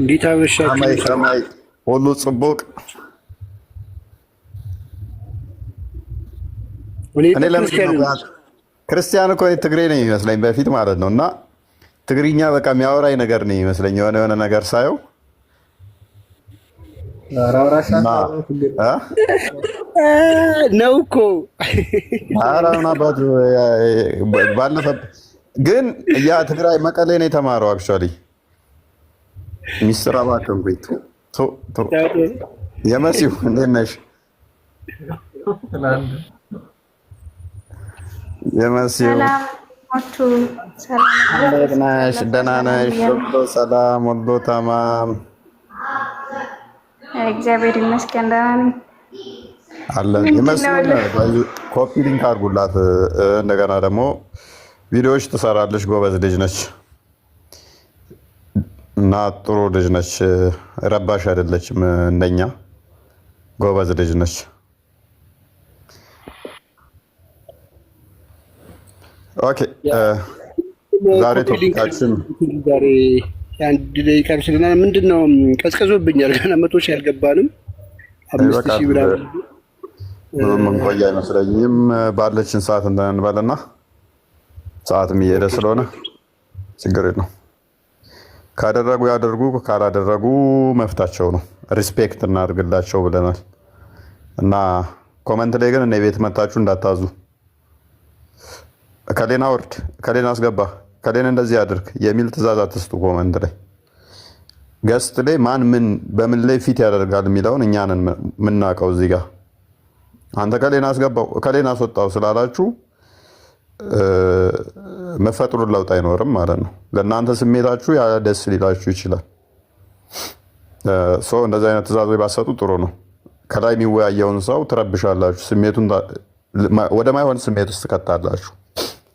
እንዴት አመሻችሁ? ሰማይ ሁሉ ጽቡቅ። እኔ ክርስቲያን እኮ ትግሬ ነኝ ይመስለኝ በፊት ማለት ነው። እና ትግርኛ በቃ የሚያወራኝ ነገር ነው ይመስለኝ የሆነ ነገር ሳየው ነው እኮ ባለፈ ግን ያ ትግራይ መቀሌ ነው የተማረው። አክቹዋሊ ሚስጥር አባከንኩኝ። የመሲሁ እንዴት ነሽ? የመሲሁ እንዴት ነሽ? ደህና ነሽ? ሁሉ ሰላም፣ ሁሉ ተማም፣ እግዚአብሔር ይመስገን ደህና ነኝ አለን። የመሲሁ ኮፒ ሊንክ አድርጉላት። እንደገና ደግሞ ቪዲዮዎች ትሰራለች። ጎበዝ ልጅ ነች እና ጥሩ ልጅ ነች። ረባሽ አይደለችም እንደኛ። ጎበዝ ልጅ ነች። ኦኬ ዛሬ ቶፒካችን አንድ ደቂቃ ስለና ምንድን ነው ቀዝቀዞብኛል። ገና 100 ሺህ አልገባንም። 5000 ብር ምንም እንቆይ አይመስለኝም። ባለችን ሰዓት እንበልና ሰዓትም እየሄደ ስለሆነ ችግር የለው። ካደረጉ ያደርጉ፣ ካላደረጉ መፍታቸው ነው። ሪስፔክት እናድርግላቸው ብለናል እና ኮመንት ላይ ግን እኔ ቤት መታችሁ እንዳታዙ። ከሌና ወርድ፣ ከሌና አስገባ፣ ከሌና እንደዚህ አድርግ የሚል ትእዛዝ አትስጡ። ኮመንት ላይ ገስት ላይ ማን ምን በምን ላይ ፊት ያደርጋል የሚለውን እኛንን የምናውቀው እዚህ ጋር። አንተ ከሌና አስገባው ከሌና አስወጣው ስላላችሁ መፈጥሩ ለውጥ አይኖርም ማለት ነው። ለእናንተ ስሜታችሁ ያ ደስ ሊላችሁ ይችላል። እንደዚህ አይነት ትእዛዞች ባሰጡ ጥሩ ነው። ከላይ የሚወያየውን ሰው ትረብሻላችሁ፣ ስሜቱን ወደ ማይሆን ስሜት ውስጥ ትከታላችሁ።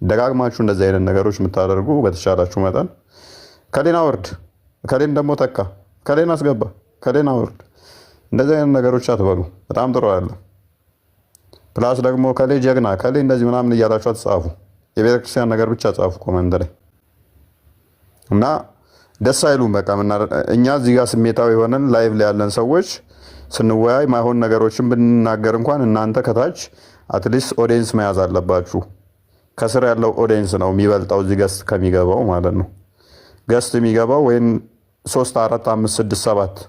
ደጋግማችሁ እንደዚህ አይነት ነገሮች የምታደርጉ በተቻላችሁ መጠን ከሌና ወርድ፣ ከሌን ደግሞ ተካ፣ ከሌን አስገባ፣ ከሌና ወርድ፣ እንደዚህ አይነት ነገሮች አትበሉ። በጣም ጥሩ ያለ ፕላስ ደግሞ ከሌ ጀግና፣ ከሌ እንደዚህ ምናምን እያላችሁ አትጻፉ። የቤተክርስቲያን ነገር ብቻ ጻፉ ኮመንት ላይ እና ደስ አይሉም። በቃ እኛ እዚህ ጋር ስሜታዊ የሆነን ላይቭ ላይ ያለን ሰዎች ስንወያይ ማይሆን ነገሮችን ብንናገር እንኳን እናንተ ከታች አትሊስት ኦዲየንስ መያዝ አለባችሁ። ከስር ያለው ኦዲየንስ ነው የሚበልጠው እዚህ ገስት ከሚገባው ማለት ነው። ገስት የሚገባው ወይም 3 4 5 6 7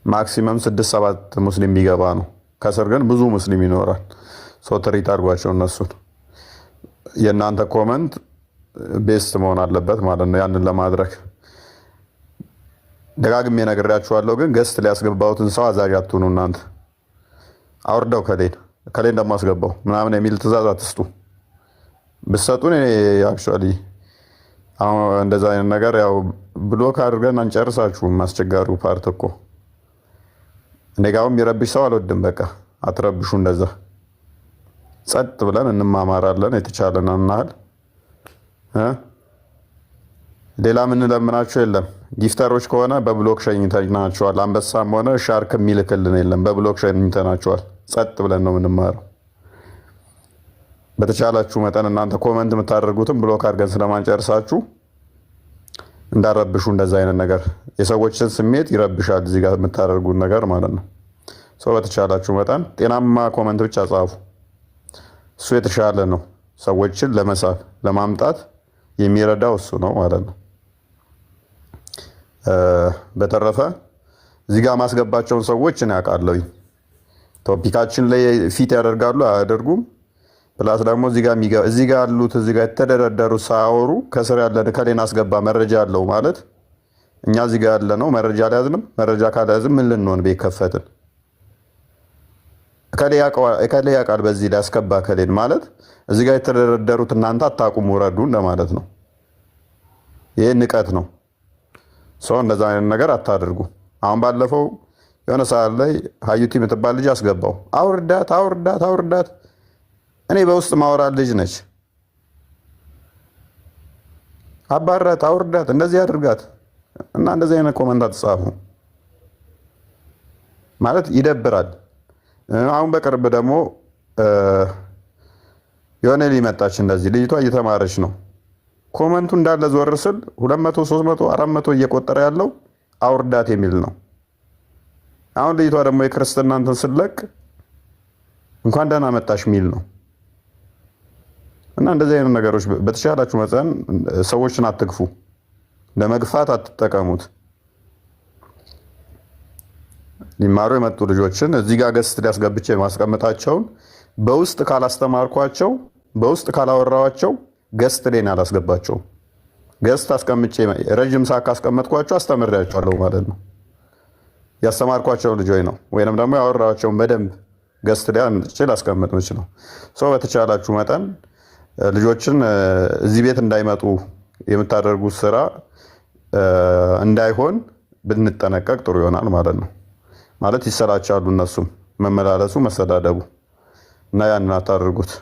ማክሲመም 6 7 ሙስሊም የሚገባ ነው። ከስር ግን ብዙ ሙስሊም ይኖራል። ትሪት አድርጓቸው እነሱን። የእናንተ ኮመንት ቤስት መሆን አለበት ማለት ነው። ያንን ለማድረግ ደጋግሜ ነግሬያችኋለሁ። ግን ገስት ሊያስገባውትን ሰው አዛዥ አትሁኑ እናንተ። አውርደው ከሌን ደግሞ አስገባው ምናምን የሚል ትእዛዝ አትስጡ። ብትሰጡን አክቹዋሊ አሁን እንደዛ አይነት ነገር ያው ብሎክ አድርገን አንጨርሳችሁም። አስቸጋሪው ፓርት እኮ እኔ ጋርም የሚረብሽ ሰው አልወድም። በቃ አትረብሹ። እንደዛ ጸጥ ብለን እንማማራለን የተቻለን እናህል። ሌላ ምን ለምናችሁ የለም። ጊፍተሮች ከሆነ በብሎክ ሸኝተናችኋል። አንበሳም ሆነ ሻርክ የሚልክልን የለም። በብሎክ ሸኝተናችኋል። ጸጥ ብለን ነው የምንማረው። በተቻላችሁ መጠን እናንተ ኮመንት የምታደርጉትም ብሎክ አድርገን ስለማንጨርሳችሁ እንዳረብሹ። እንደዛ አይነት ነገር የሰዎችን ስሜት ይረብሻል እዚህ ጋር የምታደርጉት ነገር ማለት ነው። በተቻላችሁ መጠን ጤናማ ኮመንት ብቻ ጻፉ። እሱ የተሻለ ነው። ሰዎችን ለመሳብ ለማምጣት የሚረዳው እሱ ነው ማለት ነው። በተረፈ እዚህ ጋር ማስገባቸውን ሰዎች እኔ አውቃለሁ። ቶፒካችን ላይ ፊት ያደርጋሉ አያደርጉም። ፕላስ ደግሞ እዚህ ጋር ያሉት እዚህ ጋር የተደረደሩት ሳያወሩ ከስር ያለን ከሌን አስገባ መረጃ አለው ማለት እኛ እዚህ ጋር ያለ ነው መረጃ አልያዝንም። መረጃ ካልያዝም ምን ልንሆን ቤት ከፈትን? ከሌ ያውቃል በዚህ ላይ አስገባ ከሌን ማለት እዚህ ጋር የተደረደሩት እናንተ አታውቁም፣ ውረዱ እንደማለት ነው። ይሄ ንቀት ነው። እንደዛ አይነት ነገር አታደርጉ። አሁን ባለፈው የሆነ ሰዓት ላይ ሀዩቲ የምትባል ልጅ አስገባው። አውርዳት አውርዳት አውርዳት። እኔ በውስጥ ማውራት ልጅ ነች። አባራት አውርዳት፣ እንደዚህ አድርጋት እና እንደዚህ አይነት ኮመንት አትጻፉ ማለት ይደብራል። አሁን በቅርብ ደግሞ የሆነ ሊመጣች እንደዚህ ልጅቷ እየተማረች ነው ኮመንቱ እንዳለ ዞር ስል 200 300 400 እየቆጠረ ያለው አውርዳት የሚል ነው። አሁን ልጅቷ ደግሞ የክርስትና እንትን ስለቅ እንኳን ደህና መጣሽ የሚል ነው። እና እንደዚህ አይነት ነገሮች በተሻላችሁ መጠን ሰዎችን አትግፉ፣ ለመግፋት አትጠቀሙት። ሊማሩ የመጡ ልጆችን እዚህ ጋር ገስት ሊያስገብቼ ማስቀምጣቸውን በውስጥ ካላስተማርኳቸው፣ በውስጥ ካላወራዋቸው ገስት ሌን አላስገባቸውም። ገስት አስቀምጬ ረጅም ሰዓት ካስቀመጥኳቸው አስተምሬያቸዋለሁ ማለት ነው። ያስተማርኳቸው ልጆች ነው ወይንም ደግሞ ያወራቸውን በደንብ ገስት ላይ አምጥቼ ላስቀምጥ የምችለው። በተቻላችሁ መጠን ልጆችን እዚህ ቤት እንዳይመጡ የምታደርጉት ስራ እንዳይሆን ብንጠነቀቅ ጥሩ ይሆናል ማለት ነው። ማለት ይሰላቻሉ እነሱም መመላለሱ መሰዳደቡ እና ያንን አታደርጉት።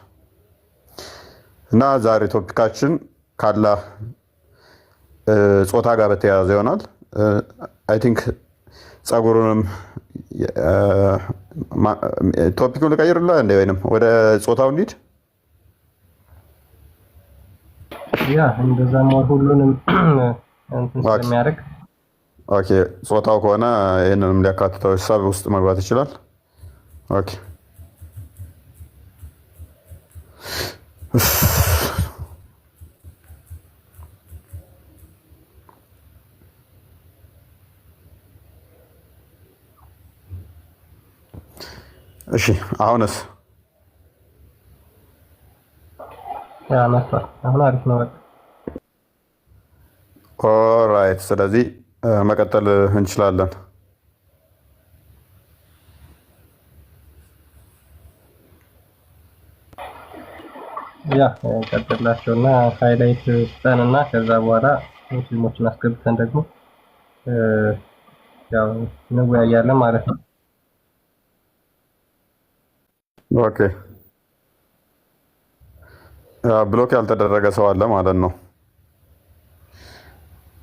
እና ዛሬ ቶፒካችን ካላህ ጾታ ጋር በተያያዘ ይሆናል። አይ ቲንክ ጸጉሩንም ቶፒኩን ልቀይርልህ እንደ ወይንም ወደ ጾታው እንሂድ። ያ እንደዛ ነው ሁሉንም ስለሚያደርግ ኦኬ። ጾታው ከሆነ ይሄንንም ሊያካትተው ሀሳብ ውስጥ መግባት ይችላል። ኦኬ እሺ አሁንስ ያ መጣ። አሁን አሪፍ ነው። ኦራይት። ስለዚህ መቀጠል እንችላለን። ያ ቀጥላቸውና ሃይላይት ስጠንና ከዛ በኋላ ሙስሊሞችን አስገብተን ደግሞ ያው እንወያያለን ማለት ነው። ኦኬ ብሎክ ያልተደረገ ሰው አለ ማለት ነው።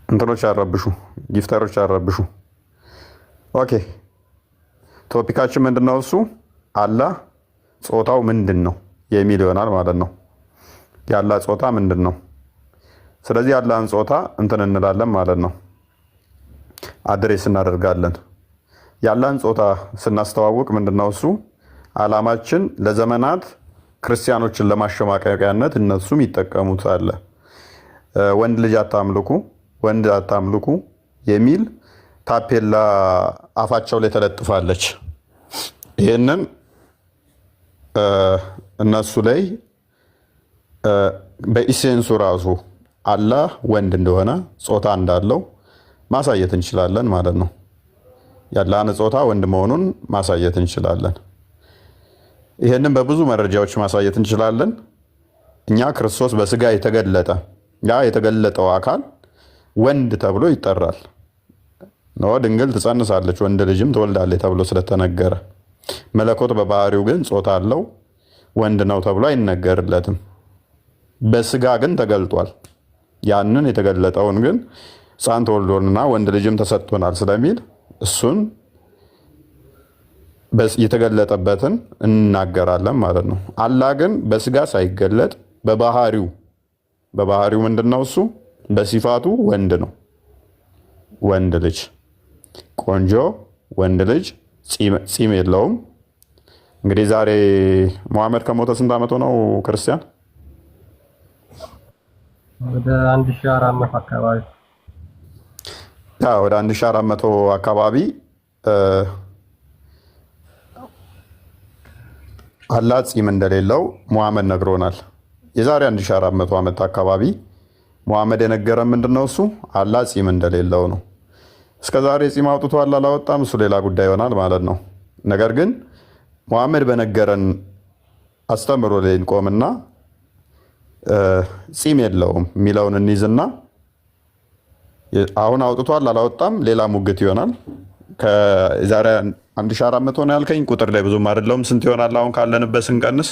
እንትኖች ያረብሹ፣ ጊፍተሮች ያረብሹ። ኦኬ ቶፒካችን ምንድነው? እሱ አላህ ጾታው ምንድን ነው የሚል ይሆናል ማለት ነው። የአላህ ጾታ ምንድን ነው? ስለዚህ የአላህን ጾታ እንትን እንላለን ማለት ነው። አድሬስ እናደርጋለን። የአላህን ጾታ ስናስተዋውቅ ምንድነው እሱ አላማችን ለዘመናት ክርስቲያኖችን ለማሸማቀቂያነት እነሱም ይጠቀሙት አለ። ወንድ ልጅ አታምልኩ፣ ወንድ አታምልኩ የሚል ታፔላ አፋቸው ላይ ተለጥፋለች። ይህንን እነሱ ላይ በኢሴንሱ ራሱ አላህ ወንድ እንደሆነ ጾታ እንዳለው ማሳየት እንችላለን ማለት ነው። የአላህን ጾታ ወንድ መሆኑን ማሳየት እንችላለን። ይህንን በብዙ መረጃዎች ማሳየት እንችላለን። እኛ ክርስቶስ በስጋ የተገለጠ ያ የተገለጠው አካል ወንድ ተብሎ ይጠራል። ነው ድንግል ትጸንሳለች ወንድ ልጅም ትወልዳለች ተብሎ ስለተነገረ፣ መለኮት በባህሪው ግን ጾታ አለው ወንድ ነው ተብሎ አይነገርለትም። በስጋ ግን ተገልጧል። ያንን የተገለጠውን ግን ሕፃን ተወልዶና ወንድ ልጅም ተሰጥቶናል ስለሚል እሱን የተገለጠበትን እንናገራለን ማለት ነው። አላህ ግን በስጋ ሳይገለጥ በባህሪው ምንድነው? እሱ በሲፋቱ ወንድ ነው። ወንድ ልጅ ቆንጆ ወንድ ልጅ ፂም የለውም። እንግዲህ ዛሬ መሐመድ ከሞተ ስንት ዓመቱ ነው ክርስቲያን? ወደ 1400 አካባቢ ወደ 1400 አካባቢ አላህ ፂም እንደሌለው መሐመድ ነግሮናል። የዛሬ 1400 ዓመት አካባቢ መሐመድ የነገረን ምንድነው? እሱ አላህ ፂም እንደሌለው ነው። እስከ ዛሬ ፂም አውጥቷል አላወጣም፣ እሱ ሌላ ጉዳይ ይሆናል ማለት ነው። ነገር ግን መሐመድ በነገረን አስተምሮ ላይ እንቆምና ፂም የለውም የሚለውን እንይዝና አሁን አውጥቷል አላወጣም ሌላ ሙግት ይሆናል። ከዛሬ 1400 ነው ያልከኝ ቁጥር ላይ ብዙም አይደለም። ስንት ይሆናል አሁን ካለንበት ስንቀንስ?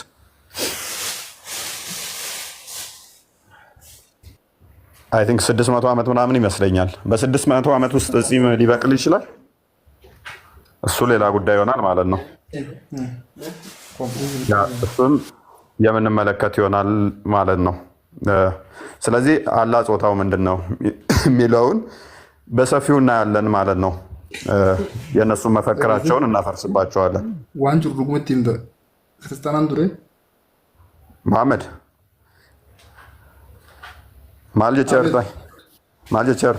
አይ ቲንክ 600 ዓመት ምናምን ይመስለኛል። በ600 ዓመት ውስጥ ፂም ሊበቅል ይችላል። እሱ ሌላ ጉዳይ ይሆናል ማለት ነው። እሱን የምንመለከት ይሆናል ማለት ነው። ስለዚህ አላህ ጾታው ምንድን ነው የሚለውን በሰፊው እናያለን ማለት ነው። የእነሱን መፈክራቸውን እናፈርስባቸዋለን። ዋንጁ ሩግመት እንደ ክርስቲያናን ዱሬ መሐመድ ማልጀቸር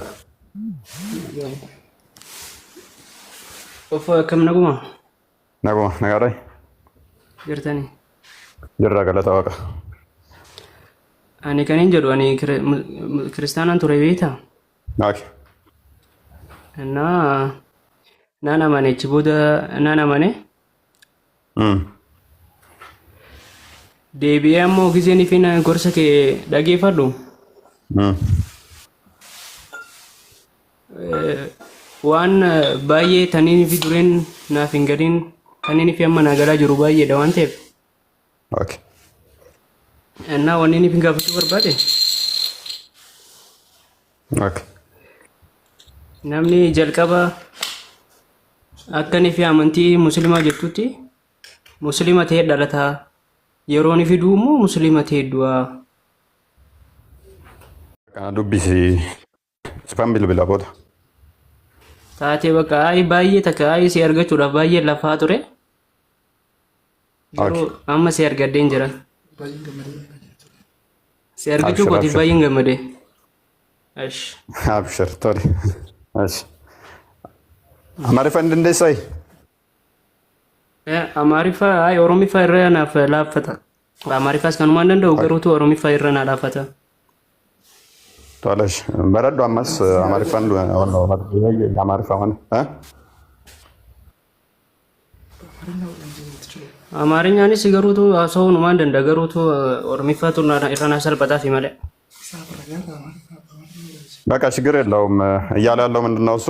ኦፍ ከም ነጉማ ነጋራይ jirtani jirra galata waaqa ani kanin jedhu ani kiristaanan ture beektaa okay እና naan amane achi booda naan amane deebi'ee ammoo giseen ifin gorsa kee dhageeffadhu waan baay'ee taniin fi dureen naaf hin gadiin taniin fi amma nagalaa jiru baay'eedha waan ta'eef okay እና wanni ifin gaafachuu barbaade okay namni jalqaba akkanii fi amantii musliimaa jettutti musliima ta'ee dhalataa yeroo ni fiduu immoo musliima ta'ee du'aa. Kana dubbisi spam bilbila booda. Taatee bakka baay'ee takka si argachuudhaaf baay'ee lafaa ture. Amma si argadheen jira. Si argachuu kootiif baay'een gammade. Abshir tole. Amaariffaa hin dandeessai? Amaariffaa Oromiffaa irra naaf laaffata. Amaariffaas kanumaan danda'u garuutu Oromiffaa irra naa laaffata. Tolesh. Baradhu ammas Amaariffaan Amaariffaa waan. Amaarinyaanis garuutu haasa'uunumaan danda'a garuutu Oromiffaatu irra naa salphataa fi malee. በቃ ችግር የለውም እያለ ያለው ምንድነው እሱ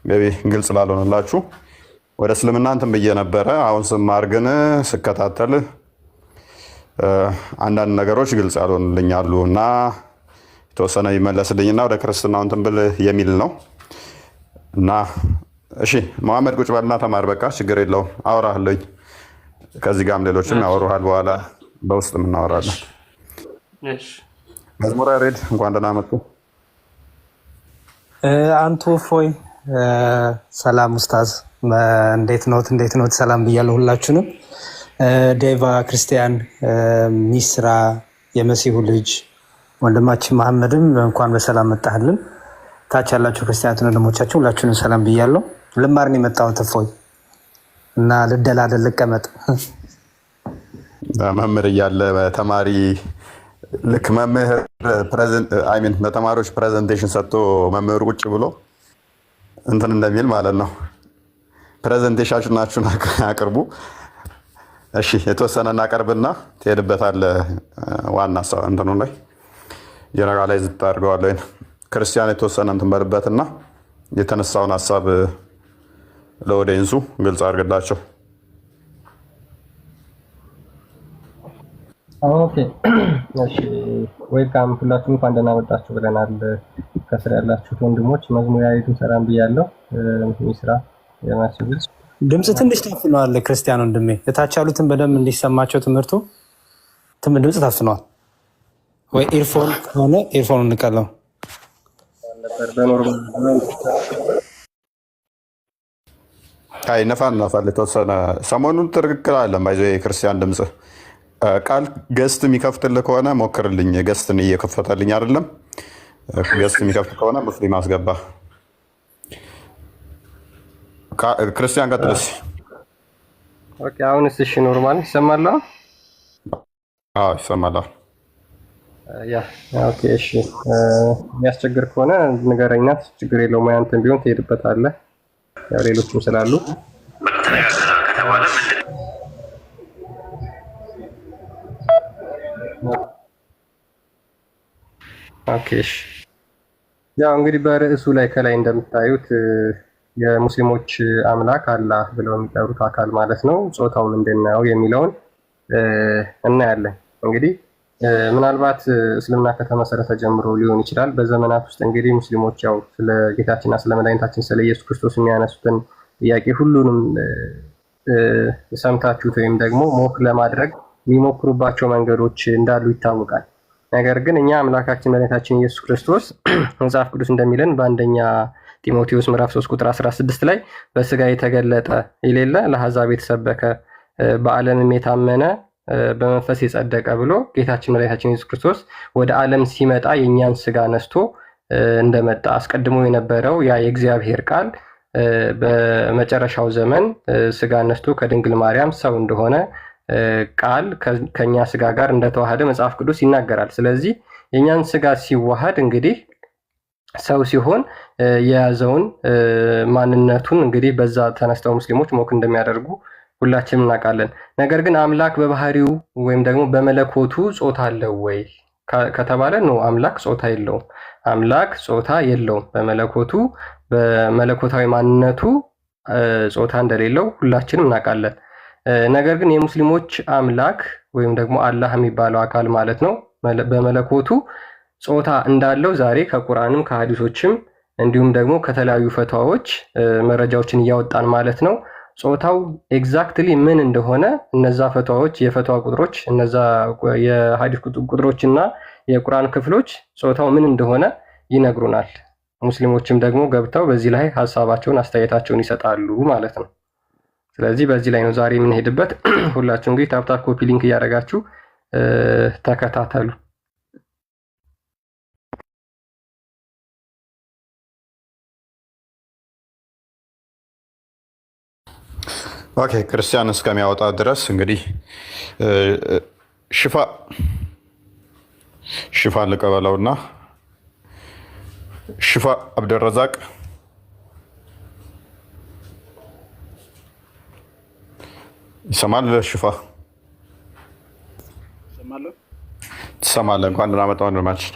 ቤቢ ግልጽ ላልሆነላችሁ ወደ እስልምና እንትን ብዬ ነበረ። አሁን ስማር ግን ስከታተል አንዳንድ ነገሮች ግልጽ ያልሆኑልኛሉ እና የተወሰነ ይመለስልኝና ወደ ክርስትናው እንትን ብል የሚል ነው እና እሺ መሐመድ ቁጭ በልና ተማር። በቃ ችግር የለውም አወራለሁኝ። ከዚህ ጋርም ሌሎችም ያወሩሃል በኋላ በውስጥ እናወራለን። እሺ መዝሙር ያሬድ እንኳን ደህና መጡ። አንቱ ፎይ ሰላም ኡስታዝ እንዴት ኖት? ሰላም ብያለሁ ሁላችሁንም። ዴቫ ክርስቲያን፣ ሚስራ፣ የመሲሁ ልጅ ወንድማችን መሐመድም እንኳን በሰላም መጣህልን። ታች ያላችሁ ክርስቲያኖች ወንድሞቻችን ሁላችሁንም ሰላም ብያለሁ። ልማርን የመጣሁት ፎይ እና ልደላደል ልቀመጥ መምህር እያለ ተማሪ ልክ መምህር ለተማሪዎች ፕሬዘንቴሽን ሰጥቶ መምህሩ ቁጭ ብሎ እንትን እንደሚል ማለት ነው። ፕሬዘንቴሽናችሁን አቅርቡ። እሺ የተወሰነ እናቀርብና ትሄድበታለህ። ዋና እንትኑ ላይ ጀነራላይዝ ታደርገዋለህ። ክርስቲያን የተወሰነ እንትን በልበትና የተነሳውን ሀሳብ ለኦዲየንሱ ግልጽ አድርግላቸው። ኦኬ እሺ ዌልካም ሁላችሁም እንኳን ደህና መጣችሁ ብለናል። ከስር ያላችሁት ወንድሞች መዝሙር ያሬድን ሰላም ብያለሁ። ሚስራ የማሲቡ ድምጽ ትንሽ ታፍኗል። ክርስቲያን ወንድሜ እታች ያሉትን በደንብ እንዲሰማቸው ትምህርቱ ድምጽ ታፍኗል ወይ? ኢርፎን ከሆነ ኢርፎን እንቀለው ነበር በኖርማል አይ ነፋል የተወሰነ ሰሞኑን ትክክል አለም ባይዞ የክርስቲያን ድምጽ ቃል ገስት የሚከፍትልህ ከሆነ ሞክርልኝ። ገስትን እየከፈተልኝ አይደለም። ገስት የሚከፍት ከሆነ ሙስሊም አስገባ። ክርስቲያን ቀጥልስ። ኦኬ አሁንስ እሺ ኖርማል ይሰማል? አዎ ይሰማል። ያ ኦኬ እሺ የሚያስቸግር ከሆነ ንገረኛ፣ ችግር የለውም። አንተም ቢሆን ትሄድበታለህ፣ ያው ሌሎችም ስላሉ ኦኬ እሺ ያው እንግዲህ በርዕሱ ላይ ከላይ እንደምታዩት የሙስሊሞች አምላክ አላህ ብለው የሚጠሩት አካል ማለት ነው ጾታው ምንድነው የሚለውን እናያለን። እንግዲህ ምናልባት እስልምና ከተመሰረተ ጀምሮ ሊሆን ይችላል። በዘመናት ውስጥ እንግዲህ ሙስሊሞች ያው ስለ ጌታችንና ስለ መድኃኒታችን ስለ ኢየሱስ ክርስቶስ የሚያነሱትን ጥያቄ ሁሉንም ሰምታችሁት ወይም ደግሞ ሞክ ለማድረግ የሚሞክሩባቸው መንገዶች እንዳሉ ይታወቃል። ነገር ግን እኛ አምላካችን መድኃኒታችን ኢየሱስ ክርስቶስ መጽሐፍ ቅዱስ እንደሚለን በአንደኛ ጢሞቴዎስ ምዕራፍ 3 ቁጥር 16 ላይ በስጋ የተገለጠ የሌለ ለአሕዛብ የተሰበከ በዓለምም የታመነ በመንፈስ የጸደቀ ብሎ ጌታችን መድኃኒታችን ኢየሱስ ክርስቶስ ወደ ዓለም ሲመጣ የእኛን ስጋ ነስቶ እንደመጣ አስቀድሞ የነበረው ያ የእግዚአብሔር ቃል በመጨረሻው ዘመን ስጋ ነስቶ ከድንግል ማርያም ሰው እንደሆነ ቃል ከኛ ስጋ ጋር እንደተዋሃደ መጽሐፍ ቅዱስ ይናገራል። ስለዚህ የኛን ስጋ ሲዋሃድ እንግዲህ ሰው ሲሆን የያዘውን ማንነቱን እንግዲህ በዛ ተነስተው ሙስሊሞች ሞክ እንደሚያደርጉ ሁላችንም እናውቃለን። ነገር ግን አምላክ በባህሪው ወይም ደግሞ በመለኮቱ ጾታ አለው ወይ ከተባለ ነው፣ አምላክ ጾታ የለውም። አምላክ ጾታ የለውም። በመለኮታዊ ማንነቱ ጾታ እንደሌለው ሁላችንም እናውቃለን። ነገር ግን የሙስሊሞች አምላክ ወይም ደግሞ አላህ የሚባለው አካል ማለት ነው በመለኮቱ ጾታ እንዳለው ዛሬ ከቁርአንም ከሐዲሶችም እንዲሁም ደግሞ ከተለያዩ ፈትዋዎች መረጃዎችን እያወጣን ማለት ነው። ጾታው ኤግዛክትሊ ምን እንደሆነ እነዛ ፈትዋዎች የፈትዋ ቁጥሮች እነዛ የሐዲስ ቁጥሮችና የቁርአን ክፍሎች ጾታው ምን እንደሆነ ይነግሩናል። ሙስሊሞችም ደግሞ ገብተው በዚህ ላይ ሐሳባቸውን አስተያየታቸውን ይሰጣሉ ማለት ነው። ስለዚህ በዚህ ላይ ነው ዛሬ የምንሄድበት። ሁላችሁ እንግዲህ ታፕታፕ ኮፒ ሊንክ እያደረጋችሁ ተከታተሉ። ኦኬ ክርስቲያን እስከሚያወጣ ድረስ እንግዲህ ሽፋ ልቀበለውና ሽፋ አብደረዛቅ ይሰማል? ሽፋ ትሰማለህ? እንኳን ደህና መጣህ ወንድማችን።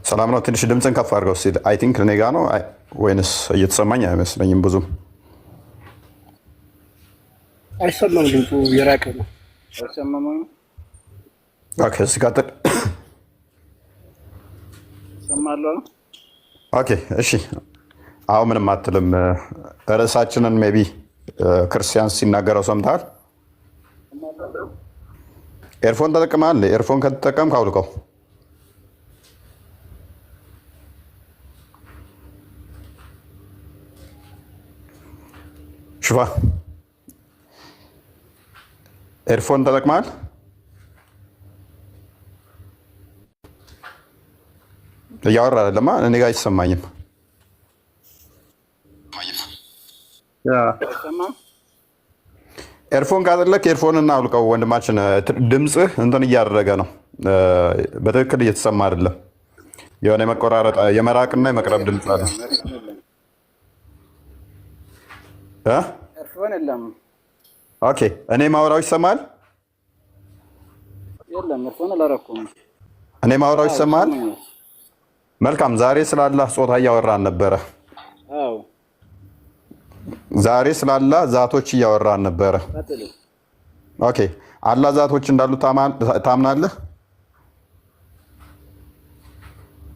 ሰላም ነው? ትንሽ ድምፅን ከፍ አድርገው ሲል አይ ቲንክ እኔ ጋ ነው ወይንስ እየተሰማኝ አይመስለኝም ብዙም አይሰማም። ድምፁ የራቀ ነው። ኦኬ ሲቀጥል ሰማለሁ። ኦኬ እሺ፣ አሁን ምንም አትልም። ርዕሳችንን ሜይ ቢ ክርስቲያን ሲናገረው ሰምተሃል? ኤርፎን ተጠቅመሃል? ኤርፎን ከተጠቀምክ አውልቀው። ሽፋ ኤርፎን ተጠቅመሃል? እያወራ አይደለማ፣ እኔ ጋር አይሰማኝም። ኤርፎን ካጠለክ ኤርፎን አውልቀው ወንድማችን። ድምፅህ እንትን እያደረገ ነው፣ በትክክል እየተሰማ አይደለም። የሆነ የመቆራረጥ የመራቅና የመቅረብ ድምፅ አለ። ኤርፎን የለም። ኦኬ እኔ ማውራው ይሰማል? የለም ኤርፎን አላረኩም። እኔ ማውራው ይሰማል? መልካም። ዛሬ ስላላህ ጾታ እያወራን ነበረ። አዎ ዛሬ ስላላህ ዛቶች እያወራን ነበረ። ኦኬ አላህ ዛቶች እንዳሉ ታምናለህ?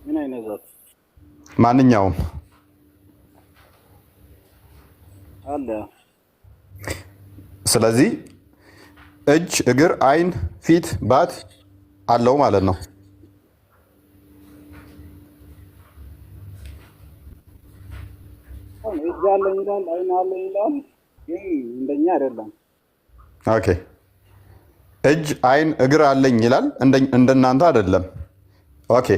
ምን አይነት ዛት? ማንኛውም አለ። ስለዚህ እጅ፣ እግር፣ አይን፣ ፊት፣ ባት አለው ማለት ነው። እጅ አለኝ ይላል፣ አይን አለኝ ይላል፣ ግን እንደኛ አይደለም። ኦኬ እጅ፣ አይን፣ እግር አለኝ ይላል፣ እንደናንተ አይደለም። ኦኬ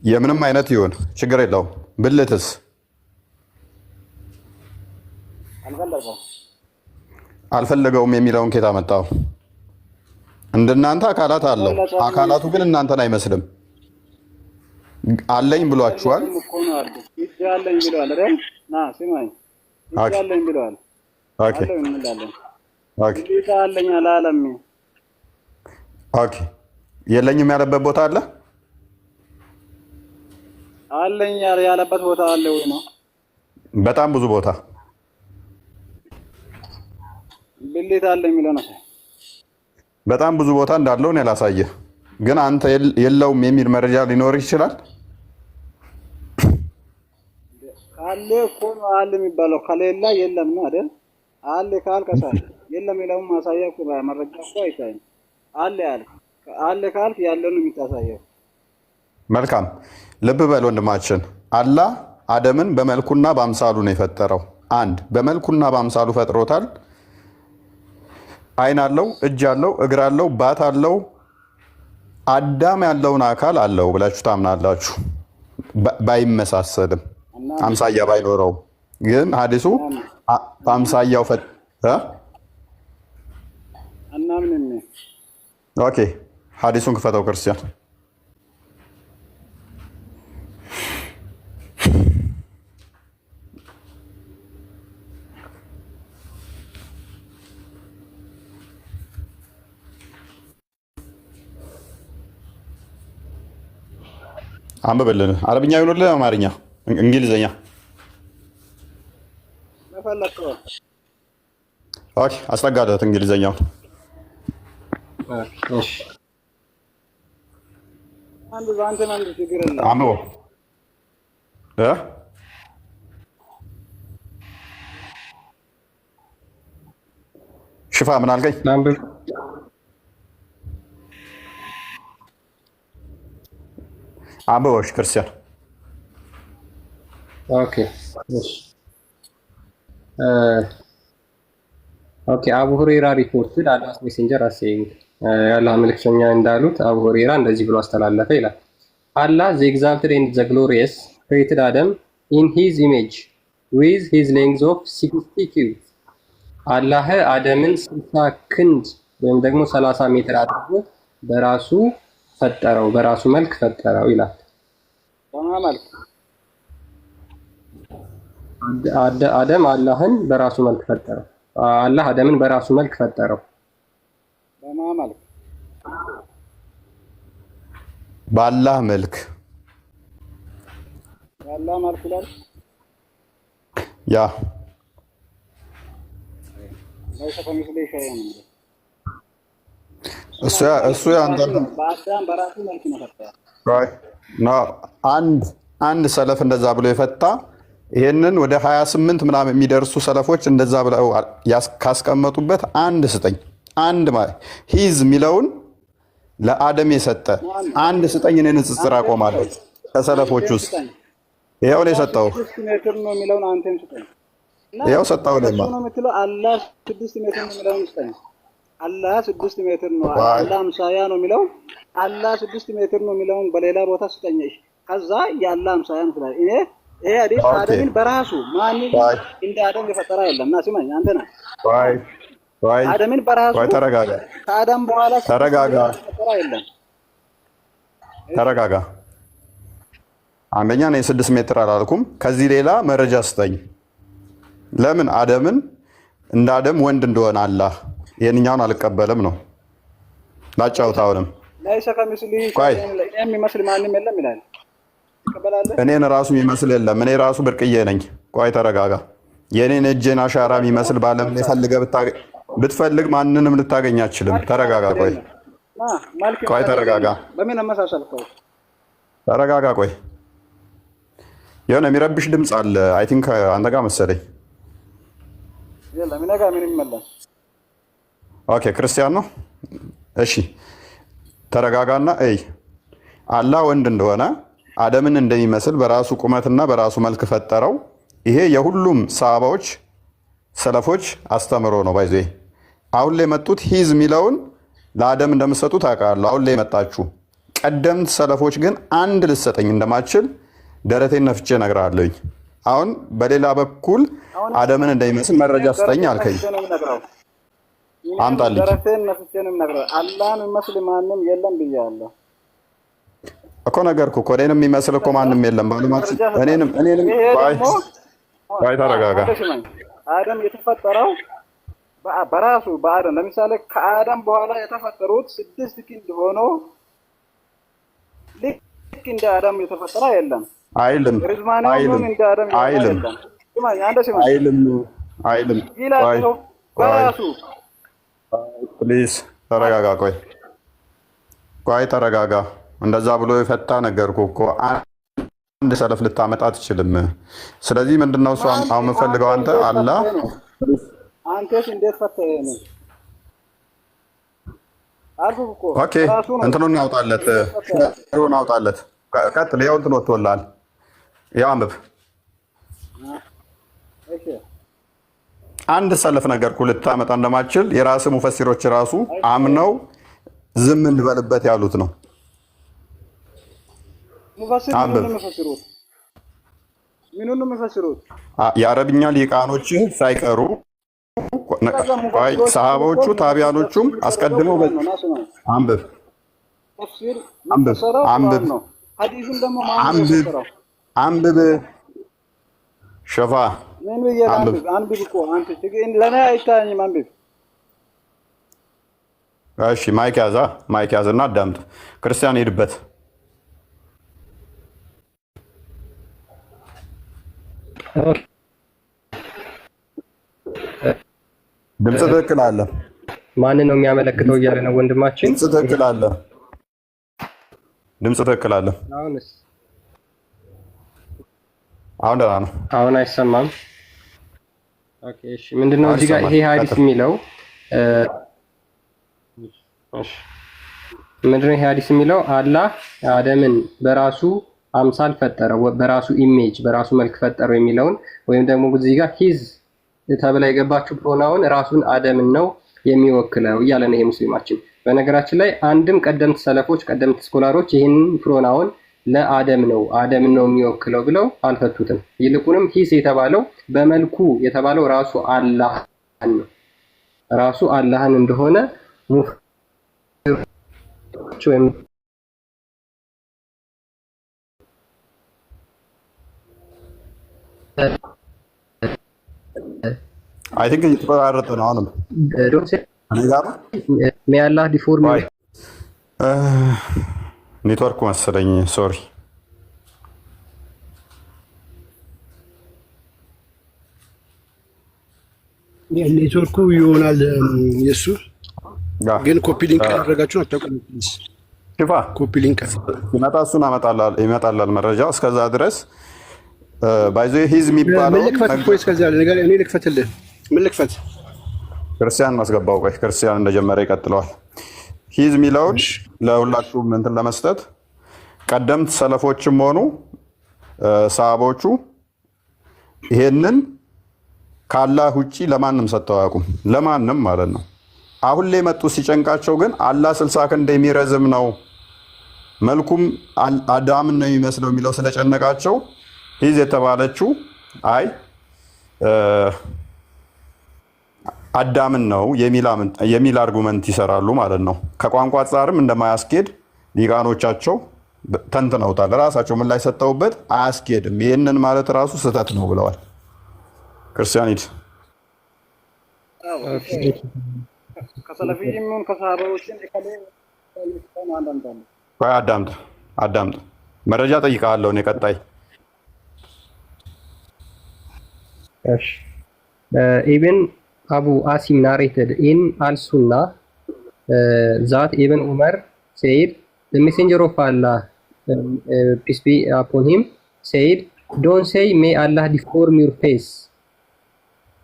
የምንም አይነት ይሁን ችግር የለውም። ብልትስ? አልፈለገውም የሚለውን ኬታ መጣው። እንደናንተ አካላት አለው፣ አካላቱ ግን እናንተን አይመስልም። አለኝ ብሏችኋል። እጅ አለኝ ብለዋል አይደል? ና ስማኝ፣ እጅ አለኝ ብለዋል። ኦኬ ኦኬ እጅ አለኝ አላለም። ኦኬ የለኝም ያለበት ቦታ አለ? አለኝ ያለበት ቦታ አለ ወይ ነው? በጣም ብዙ ቦታ ብልት አለኝ የሚለው ነው። በጣም ብዙ ቦታ እንዳለው ነው ያላሳየህ። ግን አንተ የለውም የሚል መረጃ ሊኖር ይችላል። ካለ እኮ ነው አለ የሚባለው፣ ከሌላ የለም ነው አይደል? አለ ካልክ አሳይ። የለም የለውም ማሳያ እኮ መረጃ እኮ አይታይም። አለ ያልክ አለ ካልክ ያለውን የምታሳየው። መልካም ልብ በል ወንድማችን። አላህ አደምን በመልኩና በአምሳሉ ነው የፈጠረው። አንድ በመልኩና በአምሳሉ ፈጥሮታል። አይን አለው፣ እጅ አለው፣ እግር አለው፣ ባት አለው። አዳም ያለውን አካል አለው ብላችሁ ታምናላችሁ። ባይመሳሰልም አምሳያ ባይኖረውም ግን ሐዲሱ በአምሳያው አናምን። ኦኬ ሐዲሱን ክፈተው ክርስቲያን። አንብብልን። አረብኛ ይሆንልህ አማርኛ፣ እንግሊዝኛ? ኦኬ አስጠጋለት እንግሊዝኛውን። አንብቦ ሽፋ ምን አልከኝ? አንብቦሽ ክርስቲያን። ኦኬ አቡ ሁሬራ ሪፖርትድ አላስ ሜሴንጀር አሴይንግ የአላህ መልእክተኛ እንዳሉት አቡ ሁሬራ እንደዚህ ብሎ አስተላለፈ ይላል። አላህ ዘ ኤግዛልትድ ኤንድ ዘ ግሎሪየስ ክሬትድ አደም ኢን ሂዝ ኢሜጅ ዊዝ ሂዝ ሌንግዝ ኦፍ 60 ኪዩብ። አላህ አደምን 60 ክንድ ወይም ደግሞ 30 ሜትር አድርጎ በራሱ ፈጠረው፣ በራሱ መልክ ፈጠረው ይላል። አደም አላህን በራሱ መልክ ፈጠረው። አላህ አደምን በራሱ መልክ ፈጠረው። በአላህ መልክ ያ እሱ አንድ ሰለፍ እንደዛ ብሎ የፈታ ይሄንን ወደ 28 ምናምን የሚደርሱ ሰለፎች እንደዛ ብለው ካስቀመጡበት አንድ ስጠኝ። አንድ ሂዝ የሚለውን ለአደም የሰጠ አንድ ስጠኝ። እኔ ንጽጽር አቆማለሁ ከሰለፎች ውስጥ ይሄው ነው የሰጠው። ይሄው ሰጠው ለማ አላህ 6 ሜትር ነው የሚለውን ስጠኝ። አላህ 6 ሜትር ነው፣ አላህ አምሳያ ነው የሚለው አላህ 6 ሜትር ነው የሚለውን በሌላ ቦታ ስጠኝ። ከዛ የአላህ አምሳያ ነው ስላለ እኔ ይሄ አይደል አደምን በራሱ ማንም እንደ አደም የፈጠረ የለም። እና ስማኝ አንተ ነህ አደምን በራሱ ተረጋጋ። ከአደም በኋላ ተረጋጋ፣ ተረጋጋ። አንደኛ ነው 6 ሜትር አላልኩም። ከዚህ ሌላ መረጃ ስጠኝ። ለምን አደምን እንደ አደም ወንድ እንደሆነ አላህ የኛውን አልቀበልም ነው ላጫውታ። አሁንም ላይሰ ከሚስሊሂ የሚመስል ማንም የለም ይላል። እኔን ራሱ የሚመስል የለም። እኔ ራሱ ብርቅዬ ነኝ። ቆይ ተረጋጋ። የኔን እጄን አሻራ የሚመስል ባለም ብትፈልግ ማንንም ልታገኝ አትችልም። ተረጋጋ። ቆይ ተረጋጋ። በምን አመሳሰልከው? ተረጋጋ። ቆይ የሆነ የሚረብሽ ድምፅ አለ። አይ ቲንክ አንተ ጋር መሰለኝ። የለም እኔ ጋር ምንም የለም። ኦኬ ክርስቲያን ነው። እሺ ተረጋጋና እይ አላህ ወንድ እንደሆነ አደምን እንደሚመስል በራሱ ቁመትና በራሱ መልክ ፈጠረው። ይሄ የሁሉም ሰሃባዎች ሰለፎች አስተምሮ ነው። ባይዘ አሁን ላይ የመጡት ሂዝ የሚለውን ለአደም እንደምትሰጡት አውቃለሁ። አሁን ላይ የመጣችሁ ቀደምት ሰለፎች ግን አንድ ልሰጠኝ እንደማችል ደረቴን ነፍቼ እነግርሃለሁኝ። አሁን በሌላ በኩል አደምን እንደሚመስል መረጃ ስጠኝ አልከኝ። አምጣልኝ። ደረቴን ነፍቼ ነው የምነግርህ። አላህን የሚመስል ማንም የለም ብያለሁ እኮ ነገርኩህ እኮ። እኔንም የሚመስል እኮ ማንም የለም ባሉማት እኔንም ባይ ተረጋጋ። አደም የተፈጠረው በራሱ በአደም ለምሳሌ ከአደም በኋላ የተፈጠሩት 6 ክንድ ሆኖ ልክ እንደ አደም የተፈጠረ የለም አይልም። በራሱ ፕሊዝ ተረጋጋ። ቆይ ተረጋጋ። እንደዛ ብሎ የፈታ ነገርኩህ እኮ አንድ ሰለፍ ልታመጣ አትችልም። ስለዚህ ምንድነው እሱ አሁን የምፈልገው አንተ አላህ አንተስ እንዴት ፈተህ ነው? አልኩህ እኮ ኦኬ እንትኑን አውጣለት፣ ሽሩን አውጣለት። ቀጥል። ይኸው እንትን ወጥቶልሃል። ያው አንብብ። እሺ አንድ ሰለፍ ነገርኩህ ልታመጣ እንደማትችል የራስህ ሙፈሲሮች ራሱ አምነው ዝም እንበልበት ያሉት ነው። ሙፈሲር ምኑን መፈሲሩት? ምኑን መፈሲሩት? የአረብኛ ሊቃኖች ሳይቀሩ ሰሃቦቹ ታቢያኖቹም አስቀድመው አንብብ ተፍሲር አንብብ አንብብ ነው። ሐዲስን ደግሞ ማን ነው? አንብብ ሸፋ ምን ይያላል? አንብብ እኮ አንተ ትግን ለኔ አይታኝም። አንብብ። እሺ ማይክ ያዝና አዳምጥ። ክርስቲያን ሄድበት። ድምፅ ትክክል አለ። ማንን ነው የሚያመለክተው እያለ ነው ወንድማችን። ድምፅ ትክክል አለ። አሁንስ? አሁን ደህና ነው። አሁን አይሰማም። ኦኬ እሺ። ምንድነው እዚህ ጋር ይሄ ሐዲስ የሚለው? እሺ ምንድነው ይሄ ሐዲስ የሚለው? አላህ አደምን በራሱ አምሳል ፈጠረው፣ በራሱ ኢሜጅ በራሱ መልክ ፈጠረው የሚለውን ወይም ደግሞ እዚህ ጋር ሂዝ ተብላ የገባችው ፕሮናውን ራሱን አደምን ነው የሚወክለው እያለ ነው ይሄ ሙስሊማችን። በነገራችን ላይ አንድም ቀደምት ሰለፎች ቀደምት ስኮላሮች ይህንን ፕሮናውን ለአደም ነው የሚወክለው ብለው አልፈቱትም። ይልቁንም ሂስ የተባለው በመልኩ የተባለው ራሱ አላህን ነው። ራሱ አላህን እንደሆነ ወይም አይ ቲንክ እየተቆራረጠ ነው። አሁንም ሜይ አላህ ዲፎርም ኔትወርክ መሰለኝ። ሶሪ ኔትወርኩ ይሆናል የሱ ግን ኮፒ ሊንክ ያደረጋችሁ አታውቁም። ሽፋ ኮፒ ሊንክ ሲመጣ እሱን ይመጣላል መረጃ። እስከዛ ድረስ ባይዞ ሂዝ የሚባለው ነገር እኔ ልክፈትልህ። ምን ልክፈት? ክርስቲያን ማስገባው። ቆይ ክርስቲያን እንደጀመረ ይቀጥለዋል። ሂዝ የሚለውን ለሁላችሁም እንትን ለመስጠት ቀደምት ሰለፎችም ሆኑ ሰሃቦቹ ይሄንን ከአላህ ውጪ ለማንም ሰጥተው አያውቁም። ለማንም ማለት ነው። አሁን ላይ መጡ ሲጨንቃቸው ግን አላህ 60 ክንድ የሚረዝም ነው መልኩም አዳምን ነው የሚመስለው የሚለው ስለጨነቃቸው ሂዝ የተባለችው አይ አዳምን ነው የሚል አርጉመንት ይሰራሉ ማለት ነው። ከቋንቋ አንጻርም እንደማያስኬድ ሊቃኖቻቸው ተንትነውታል። ራሳቸው ምን ላይ ሰጠውበት አያስኬድም፣ ይህንን ማለት ራሱ ስህተት ነው ብለዋል። ክርስቲያን ሂድ። ከሰለፊይም ከሰሃባዎችን አዳምጥ። መረጃ ጠይቃለሁ እኔ ቀጣይ። ኢብን አቡ አሲም narrated in al-Sunnah that Ibn Umar said, the messenger of Allah, peace be upon him, said, don't say may Allah deform your face,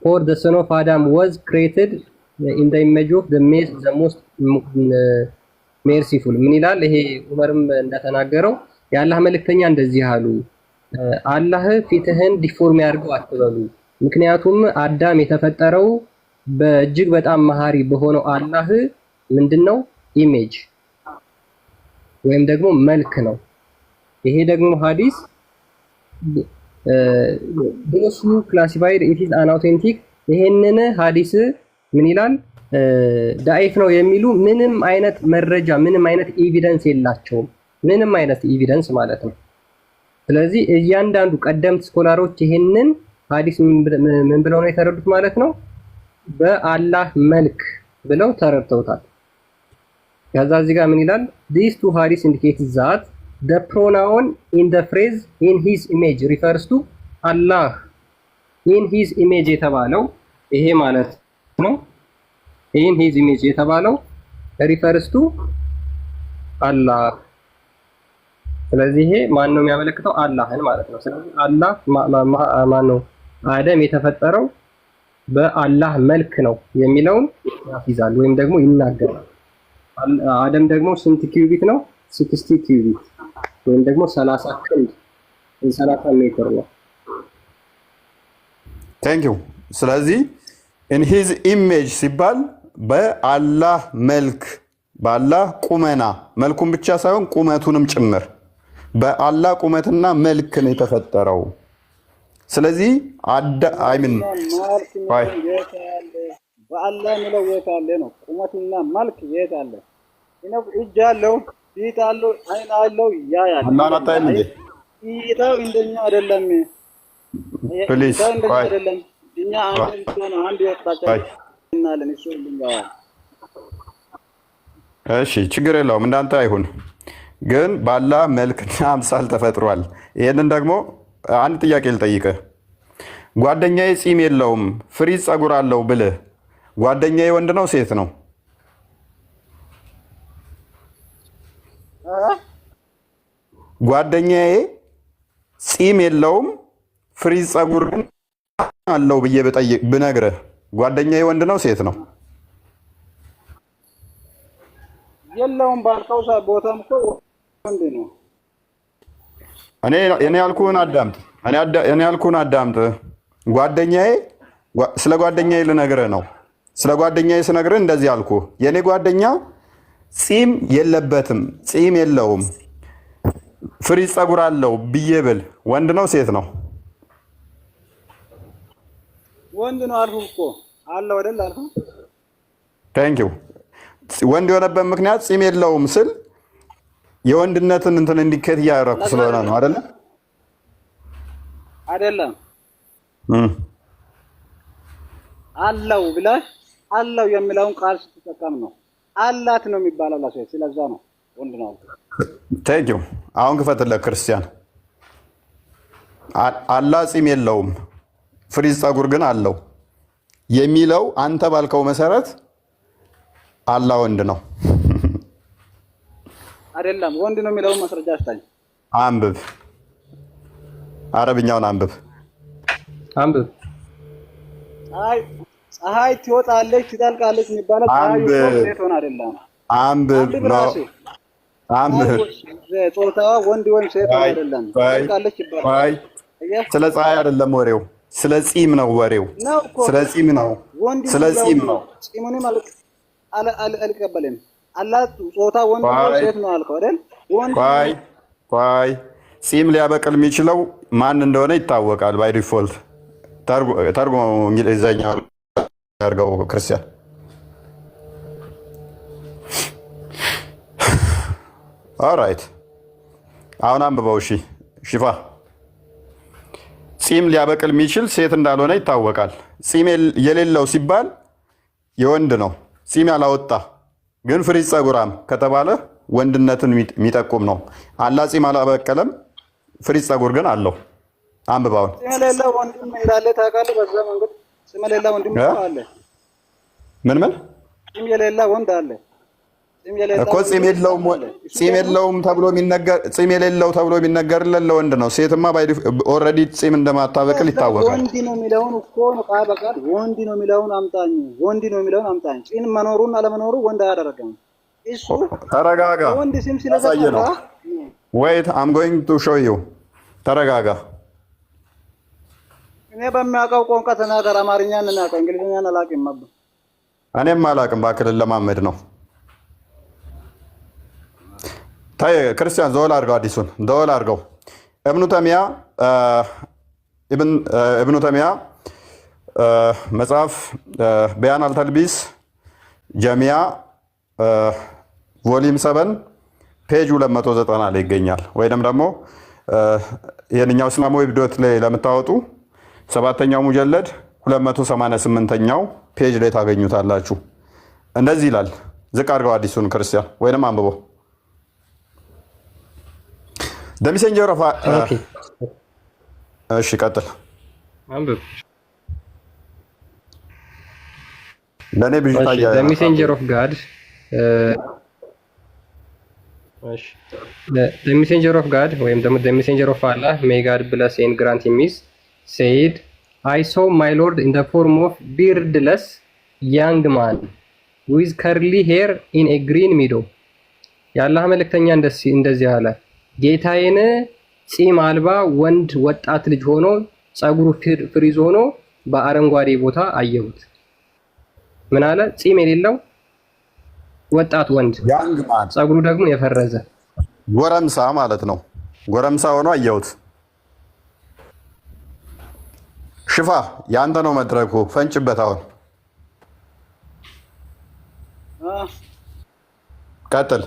for the son of Adam was created in the image of the most merciful። ምን ይላል ይሄ? ዑመርም እንደተናገረው የአላህ መልእክተኛ እንደዚህ አሉ፣ አላህ ፊትህን ዲፎርም ያድርገው አትበሉ፣ ምክንያቱም አዳም የተፈጠረው በእጅግ በጣም መሐሪ በሆነው አላህ ምንድነው ኢሜጅ ወይም ደግሞ መልክ ነው። ይሄ ደግሞ ሐዲስ those who classified it is unauthentic ይሄንን ሐዲስ ምን ይላል? ዳኢፍ ነው የሚሉ ምንም አይነት መረጃ ምንም አይነት ኤቪደንስ የላቸውም። ምንም አይነት ኤቪደንስ ማለት ነው። ስለዚህ እያንዳንዱ ቀደምት ስኮላሮች ይሄንን ሐዲስ ምን ብለው ነው የተረዱት ማለት ነው? በአላህ መልክ ብለው ተረድተውታል። ከዛ እዚህ ጋር ምን ይላል? these two hadiths indicate that the pronoun in the phrase in his image refers to Allah. in his image የተባለው ይሄ ማለት ነው። in his image የተባለው refers to Allah። ስለዚህ ይሄ ማን ነው የሚያመለክተው? አላህን ማለት ነው። ስለዚህ አላህ ማን ነው? አደም የተፈጠረው በአላህ መልክ ነው የሚለውን ያፊዛል ወይም ደግሞ ይናገራል። አደም ደግሞ ስንት ኪዩቢት ነው? 60 ኪዩቢት ወይም ደግሞ 30 ክንድ 30 ሜትር ነው። ቴንክ ዩ። ስለዚህ ኢን ሂዝ ኢሜጅ ሲባል በአላህ መልክ በአላህ ቁመና መልኩን ብቻ ሳይሆን ቁመቱንም ጭምር በአላህ ቁመትና መልክ ነው የተፈጠረው። ስለዚህ አይምን በአላህ የሚለው የት አለ ነው? ቁመትና መልክ የት አለ? እጅ አለው፣ ፊት አለው፣ አይን አለው። ያ ያለ አላህ አታይም እንዴ? ይታው እንደኛ አይደለም። ፕሊዝ ቆይ አይደለም። እኛ አንድ ያጣጫ እናለን እሱ ልንጋዋ። እሺ ችግር የለውም እንዳንተ አይሁን፣ ግን በአላህ መልክና አምሳል ተፈጥሯል። ይሄንን ደግሞ አንድ ጥያቄ ልጠይቅህ። ጓደኛዬ ጺም የለውም ፍሪዝ ጸጉር አለው ብልህ ጓደኛዬ ወንድ ነው ሴት ነው? ጓደኛዬ ጺም የለውም ፍሪዝ ጸጉር ግን አለው ብዬ ብነግርህ ጓደኛዬ ወንድ ነው ሴት ነው? የለውም ባልከው ቦታም እኮ ወንድ ነው። እኔ ያልኩህን አዳምጥ። እኔ ያልኩህን አዳምጥ። ጓደኛዬ ስለ ጓደኛዬ ልነግርህ ነው። ስለ ጓደኛዬ ስነግርህ እንደዚህ አልኩህ። የኔ ጓደኛ ጺም የለበትም ጺም የለውም ፍሪዝ ጸጉር አለው ብዬ ብል ወንድ ነው ሴት ነው? ወንድ ነው አልኩህ እኮ አለው አይደል አልኩህ። ቴንክ ዩ። ወንድ የሆነበት ምክንያት ጺም የለውም ስል የወንድነትን እንትን እንዲከት እያደረኩ ስለሆነ ነው አይደለ? አይደለም አለው ብለህ አለው የሚለውን ቃል ስትጠቀም ነው አላት ነው የሚባለው ለሴት። ስለዛ ነው ወንድ ነው። ቴንክ ዩ። አሁን ክፈትለት ክርስቲያን። አላህ ጺም የለውም ፍሪዝ ጸጉር ግን አለው የሚለው አንተ ባልከው መሰረት አላህ ወንድ ነው አይደለም? ወንድ ነው የሚለውን ማስረጃ አስታኝ። አንብብ፣ አረብኛውን አንብብ። ፀሐይ ትወጣለች ትጠልቃለች የሚባለው ሴት ሆነ አይደለም? አንብብ ነው አንብብ። ጾታዋ ወንድ ወይም ሴት ሆነ አይደለም? ትጠልቃለች ይባላል። ስለ ፀሐይ አይደለም ወሬው፣ ስለ ጺም ነው ወሬው። ስለ ጺም ነው፣ ስለ ጺም ነው። ጺሙንም አልቀበልም። አላህ ጾታ ወንድ ነው ሴት ነው አልከው አይደል? ቆይ ጺም ሊያበቅል የሚችለው ማን እንደሆነ ይታወቃል። ባይ ዲፎልት ተርጎ እንግሊዘኛ ያርገው ክርስቲያን። ኦራይት አሁን አንብበው። እሺ ሽፋ ጺም ሊያበቅል የሚችል ሴት እንዳልሆነ ይታወቃል። ጺም የሌለው ሲባል የወንድ ነው። ጺም ያላወጣ ግን ፍሪዝ ጸጉራም ከተባለ ወንድነትን የሚጠቁም ነው። አላህ ጺም አላበቀለም፣ ፍሪዝ ጸጉር ግን አለው። አንብባውን ጺም የሌለው ወንድም ይላል ታውቃለህ? በዛ መንገድ ጺም የሌለው ወንድም አለ። ምን ጺም የሌለው ወንድ አለ እኮ። ጺም የለውም ተብሎ የሚነገርለት ለወንድ ነው። ሴትማ ኦልሬዲ ጺም እንደማታበቅል ይታወቃል። ወንድ ነው የሚለውን እኮ ነው ቃል በቃል ወንድ ነው የሚለውን አምጣኝ። ወንድ ነው የሚለውን አምጣኝ። ጺም መኖሩን አለመኖሩ ወንድ አያደርግም። እሱ ተረጋጋ። ወንድ ጺም ስለዘቀ ነው። ዌይት አም ጎይንግ ቱ ሾው ዩ። ተረጋጋ። እኔ በሚያውቀው ቋንቋ ተናገር። አማርኛ እናውቀው፣ እንግሊዝኛ አላውቅም። እኔም አላውቅም። ባክል ለማመድ ነው። ታይ ክርስቲያን ዘወል አድርገው፣ አዲሱን ዘወል አድርገው። ኢብኑ ተሚያ መጽሐፍ በያን አልተልቢስ ጀሚያ ቮሊም 7 ፔጅ 290 ላይ ይገኛል። ወይንም ደግሞ የኛው እስላማዊ ቪዲዮት ላይ ለምታወጡ 7ኛው ሙጀለድ 288ኛው ፔጅ ላይ ታገኙታላችሁ። እንደዚህ ይላል። ዝቅ አድርገው አዲሱን ክርስቲያን ወይንም አንብበው። The messenger of እሺ ቀጥል። ለኔ ብዥታ The messenger of God The messenger of God ወይም ደግሞ the messenger of Allah may God bless and grant him is said I saw my lord in the form of beardless young man with curly hair in a green meadow የአላህ መልእክተኛ እንደዚህ አለ ጌታዬን ጺም አልባ ወንድ ወጣት ልጅ ሆኖ ጸጉሩ ፍሪዝ ሆኖ በአረንጓዴ ቦታ አየሁት ምን አለ ጺም የሌለው ወጣት ወንድ ጸጉሩ ደግሞ የፈረዘ ጎረምሳ ማለት ነው ጎረምሳ ሆኖ አየሁት ሽፋ ያንተ ነው መድረኩ ፈንጭበት አሁን ቀጥል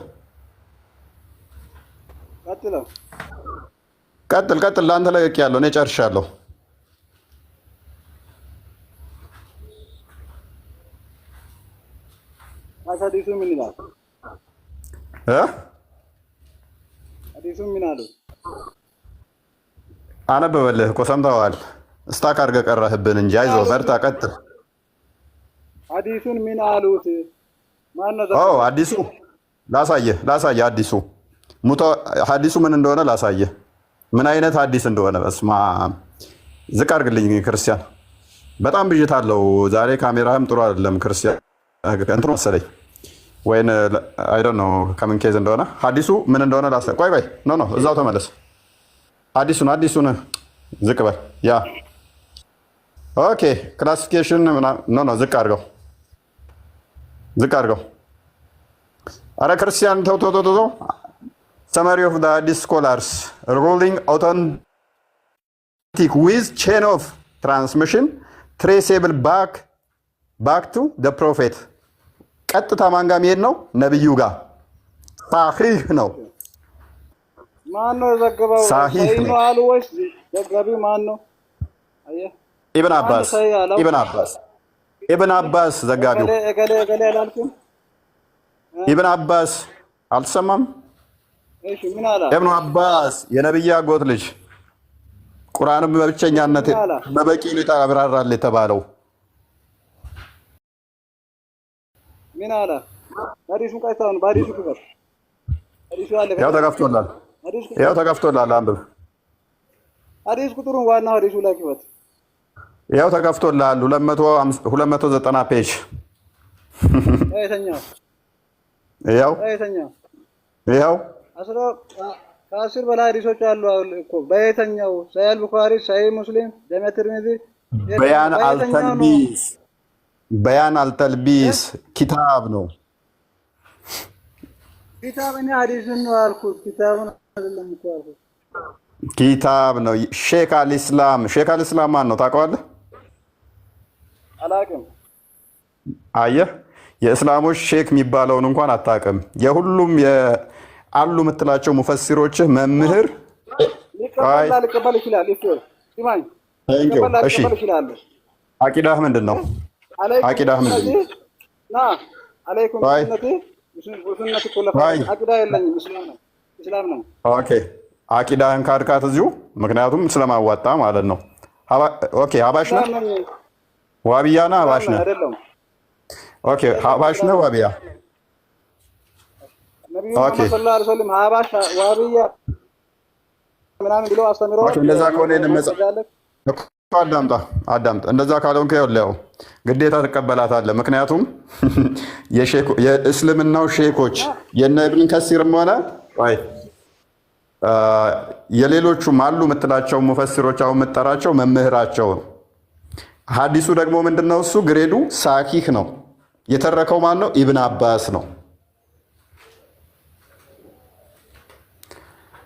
ለአንተ ለቅቅ ያለው እኔ ጨርሻለሁ ሐዲሱ ምን ይላል ሐዲሱ ምን አለ አነበበልህ እኮ ሰምተዋል ስታክ አድርገህ ቀረህብን እንጂ አይዞህ በርታ ቀጥል ሐዲሱን ምን አሉት ማን ነው አዲሱ ላሳየህ አዲሱ ሙቶ ሐዲሱ ምን እንደሆነ ላሳየህ ምን አይነት ሐዲስ እንደሆነ በስማ ዝቅ አድርግልኝ ክርስቲያን በጣም ብይታለው ዛሬ ካሜራህም ጥሩ አይደለም ክርስቲያን እንትን መሰለኝ ወይን አይ ዶንት ኖ ከምን ኬዝ እንደሆነ ሐዲሱ ምን እንደሆነ ላሳየህ ቆይ ኖ እዛው ተመለስ ሐዲሱን ዝቅ በል ያ ኦኬ ክላሲፊኬሽን ኖ ዝቅ አድርገው አረ ክርስቲያን ተው summary of the Hadith scholars ruling authentic with chain of transmission traceable back to the prophet ቀጥታ ማን ጋር መሄድ ነው ነብዩ ጋር ሳሂህ ነው ማን ነው ዘገባው ሳሂህ ነው አሉ ወይስ ዘጋቢው ማን ነው አየህ ኢብን አባስ ዘጋቢው እገሌ አላልኩም ኢብን አባስ አልሰማም እሺ ምን አላ ኢብኑ አባስ የነብዩ አጎት ልጅ ቁርአንን በብቸኛነት በበቂ ሁኔታ አብራራል የተባለው ምን አላ ሐዲሱን ቀይታውን ባዲሱ ክፈት ሐዲሱ አለ ያው ተከፍቶላል አንብብ ሐዲስ ቁጥሩን ዋናው ሐዲሱ ላይ ክፈት ያው ተከፍቶላል 290 ፔጅ አይተኛው ያው ከአስር በላይ ሐዲሶች አሉ እኮ በየትኛው ሰሂህ ቡኻሪ ሰሂህ ሙስሊም ጀሚዕ ትርሚዚ በያን አልተልቢስ ኪታብ ነው ኪታብና ሐዲስን ነው አልኩት ኪታብን አይደለም እኮ አልኩት ኪታብ ነው ሼክ አልኢስላም ማን ነው ታውቀዋለህ አላውቅም አየህ የእስላሞች ሼክ የሚባለውን እንኳን አታውቅም የሁሉም አሉ የምትላቸው ሙፈሲሮችህ መምህር ሊቀበል ይችላል እሺ አቂዳህ ምንድን ነው አለይኩም ሱነቲ ኩለፋ አቂዳ የለኝም እስላም ነው ኦኬ አቂዳህን ካድካት እዚሁ ምክንያቱም ስለማዋጣ ማለት ነው ኦኬ ሀባሽ ነህ ዋብያ ነህ ሀባሽ ነህ ኦኬ ሀባሽ ነው ዋቢያ ነብዩ ሰለላሁ ዐለይሂ ወሰለም ሀባሽ ዋቢያ ምናምን ብለው አስተምረው እንደዛ ከሆነ አዳምጣ እንደዛ ካልሆንክ ይኸውልህ ግዴታ ትቀበላታለህ ምክንያቱም የእስልምናው ሼኮች የነ ኢብኑ ከሲርም ሆነ የሌሎቹም አሉ የምትላቸው ሙፈሲሮች አሁን የምትጠራቸው መምህራቸው ነው ሐዲሱ ደግሞ ምንድነው እሱ ግሬዱ ሳሂህ ነው የተረከው ማን ነው ኢብን አባስ ነው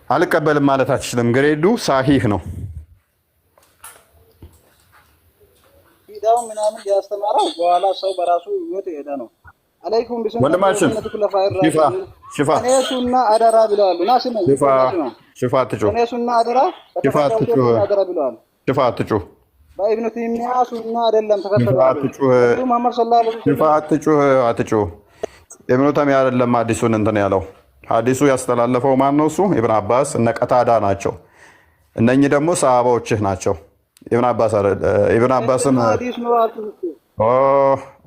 አልቀበልም ማለት አትችልም ግሬዱ ሳሂህ ነው ቢዳው ምናምን ያስተማረው በኋላ ሰው በራሱ ይወጥ ሄደ ነው አለይኩም ወንድማችን ሽፋ እኔሱና አደራ ብለዋል ናስነ ሽፋ አትጩ ብለዋል ሽፋ አትጩ በኢብኑ ተይሚያ ሱና አይደለም ተከተሉ መሐመድ ሰለላሁ ዐለይሂ ወሰለም አትጩ ኢብኑ ተይሚያ አይደለም ሐዲሱን እንትን ያለው ሐዲሱ ያስተላለፈው ማን ነው እሱ ኢብኑ አባስ እነ ቀታዳ ናቸው እነኚህ ደግሞ ሰሃባዎችህ ናቸው ኢብኑ አባስም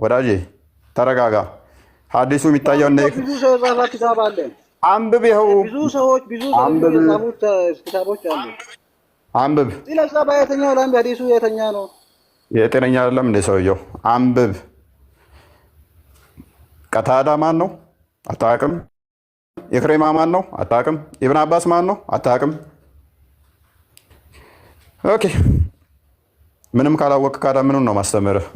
ወዳጄ ተረጋጋ ሐዲሱ የሚታየው ብዙ ሰው ጻፈ ኪታብ አለ አንብብ ይኸው ብዙ ሰዎች የጻፉት ኪታቦች አሉ አንብብ ስለዛ በየትኛው ላይ ሐዲሱ የተኛ ነው የጤነኛ አይደለም እንደ ሰውየው አንብብ። ቀታዳ ማን ነው አታውቅም? ኢክሪማ ማን ነው አታውቅም? ኢብን አባስ ማን ነው አታውቅም? ኦኬ ምንም ካላወቅ ካዳ ምኑን ነው ማስተምርህ?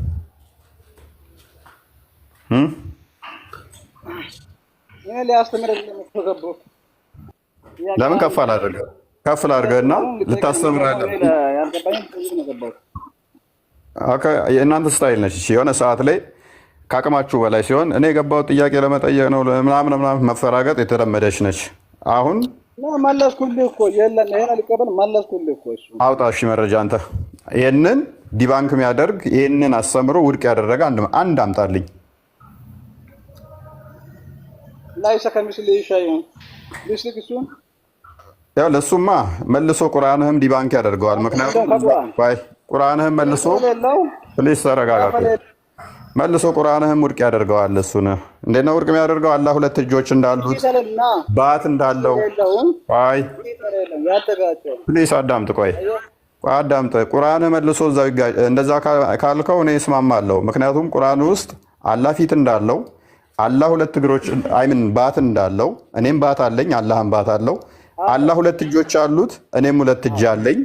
ለምን ከፍ አላደርገህ? ከፍ ላድርገህና ልታስተምራለህ። የእናንተ ስታይል ነች። የሆነ ሰዓት ላይ ከአቅማችሁ በላይ ሲሆን እኔ የገባሁት ጥያቄ ለመጠየቅ ነው ምናምን መፈራገጥ የተለመደች ነች። አሁን መለስኩልህ እኮ የለም ይሄን አልቀበል መለስኩልህ እኮ እሱ አውጣ። እሺ መረጃ አንተ ይሄንን ዲባንክ የሚያደርግ ይሄንን አስተምሮ ውድቅ ያደረገ አንድ አምጣልኝ። ላይሰ ከሚስል ይሻየን ልስልክ እሱን ያው ለሱማ መልሶ ቁርአንህም ዲባንክ ያደርገዋል። ምክንያቱም ቁርአንህም መልሶ ፕሊስ ተረጋጋ። መልሶ ቁርአንህም ውድቅ ያደርገዋል። እሱን እንዴት ነው ውድቅ የሚያደርገው? አላህ ሁለት እጆች እንዳሉት ባት እንዳለው። አይ ፕሊስ አዳምጥ፣ ቆይ አዳምጥ። ቁርአንህ መልሶ እዛው እንደዛ ካልከው እኔ እስማማለሁ። ምክንያቱም ቁርአን ውስጥ አላህ ፊት እንዳለው፣ አላህ ሁለት እግሮች አይምን ባት እንዳለው፣ እኔም ባት አለኝ፣ አላህም ባት አለው። አላህ ሁለት እጆች አሉት፣ እኔም ሁለት እጅ አለኝ።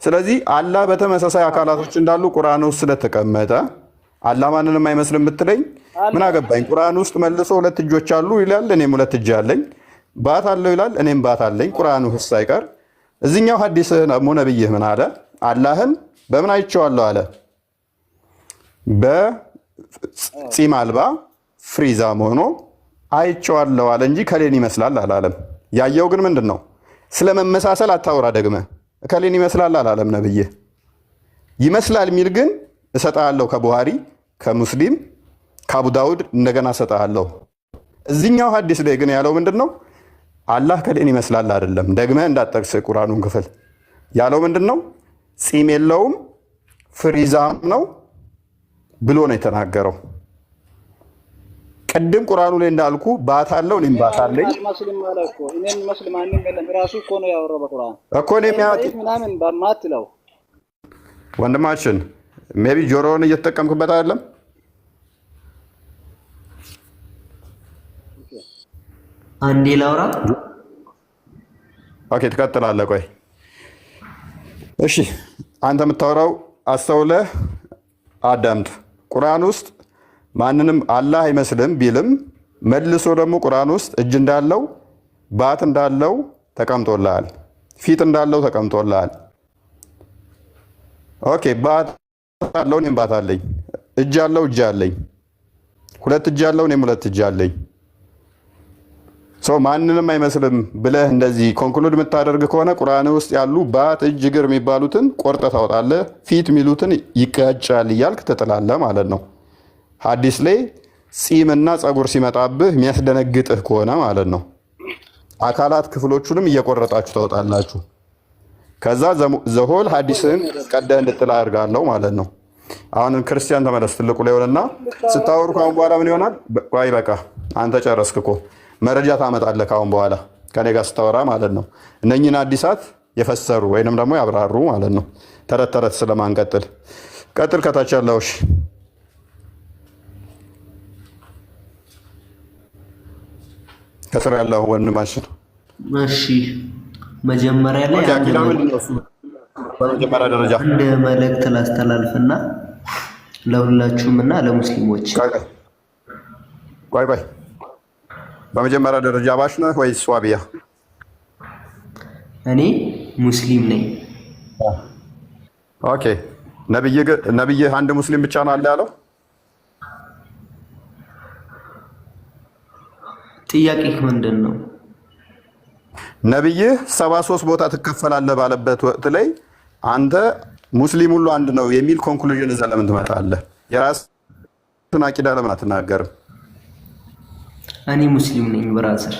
ስለዚህ አላህ በተመሳሳይ አካላቶች እንዳሉ ቁርአን ውስጥ ስለተቀመጠ አላህ ማንንም አይመስልም ብትለኝ ምን አገባኝ? ቁርአን ውስጥ መልሶ ሁለት እጆች አሉ ይላል፣ እኔም ሁለት እጅ አለኝ። ባት አለው ይላል፣ እኔም ባት አለኝ። ቁርአን ውስጥ ሳይቀር እዚህኛው ሐዲስ ደግሞ ነብይህ ምን አለ? አላህን በምን አይቼዋለሁ አለ? በፂም አልባ ፍሪዛም ሆኖ አይቼዋለሁ አለ እንጂ ከሌን ይመስላል አላለም። ያየው ግን ምንድን ነው? ስለመመሳሰል አታውራ ደግመህ። ከሌን ይመስላል አላለም ነብይህ። ይመስላል የሚል ግን እሰጥሃለሁ ከቡሃሪ ከሙስሊም ከአቡ ዳውድ እንደገና እሰጥሃለሁ። እዚህኛው ሐዲስ ላይ ግን ያለው ምንድን ነው? አላህ ከሌን ይመስላል አይደለም። ደግመህ እንዳትጠቅስ ቁርአኑን ክፍል ያለው ምንድን ነው? ፂም የለውም ፍሪዛም ነው ብሎ ነው የተናገረው። ቅድም ቁርአኑ ላይ እንዳልኩ ባት አለው፣ እኔም ባት አለኝ እኮ ወንድማችን። ሜቢ ጆሮውን እየተጠቀምክበት አይደለም። አንዴ ላውራ። ኦኬ ትቀጥላለህ። ቆይ እሺ፣ አንተ የምታወራው አስተውለህ አዳምጥ። ቁርአን ውስጥ ማንንም አላህ አይመስልም ቢልም መልሶ ደግሞ ቁርአን ውስጥ እጅ እንዳለው ባት እንዳለው ተቀምጦልሃል፣ ፊት እንዳለው ተቀምጦልሃል። ኦኬ ባት አለው፣ እኔም ባት አለኝ። እጅ አለው፣ እጅ አለኝ። ሁለት እጅ አለው፣ እኔም ሁለት እጅ አለኝ። ሰው ማንንም አይመስልም ብለህ እንደዚህ ኮንክሉድ የምታደርግ ከሆነ ቁርአን ውስጥ ያሉ ባት፣ እጅ፣ እግር የሚባሉትን ቆርጠህ ታወጣለህ፣ ፊት የሚሉትን ይቀጫል እያልክ ትጥላለህ ማለት ነው። ሐዲስ ላይ ፂምና ፀጉር ሲመጣብህ የሚያስደነግጥህ ከሆነ ማለት ነው አካላት ክፍሎቹንም እየቆረጣችሁ ታወጣላችሁ። ከዛ ዘሆል ሐዲስን ቀደህ እንድጥላ አድርጋለሁ ማለት ነው። አሁን ክርስቲያን ተመለስ ትልቁ ላይ ሆነና ስታወሩ ካሁን በኋላ ምን ይሆናል? ቆይ በቃ አንተ ጨረስክ እኮ መረጃ ታመጣለህ ካሁን በኋላ ከኔ ጋር ስታወራ ማለት ነው። እነኚህን አዲሳት የፈሰሩ ወይንም ደግሞ ያብራሩ ማለት ነው። ተረት ተረት ስለማንቀጥል ቀጥል። ከታች ያለው እሺ ከስር ያለው ወንድማችን እሺ መጀመሪያ ላይ በመጀመሪያ ደረጃ አንድ መልእክት ላስተላልፍና ለሁላችሁም እና ለሙስሊሞች ቆይ በመጀመሪያ ደረጃ ባሽ ነህ ወይስ ዋቢያ? እኔ ሙስሊም ነኝ። ኦኬ ነብይህ አንድ ሙስሊም ብቻ ነው አለ ያለው? ጥያቄህ ምንድን ነው? ነብይህ 73 ቦታ ትከፈላለህ ባለበት ወቅት ላይ አንተ ሙስሊም ሁሉ አንድ ነው የሚል ኮንክሉዥን እዛ ለምን ትመጣለህ? የራስህን አቂዳ ለምን አትናገርም? እኔ ሙስሊም ነኝ ብራዘር።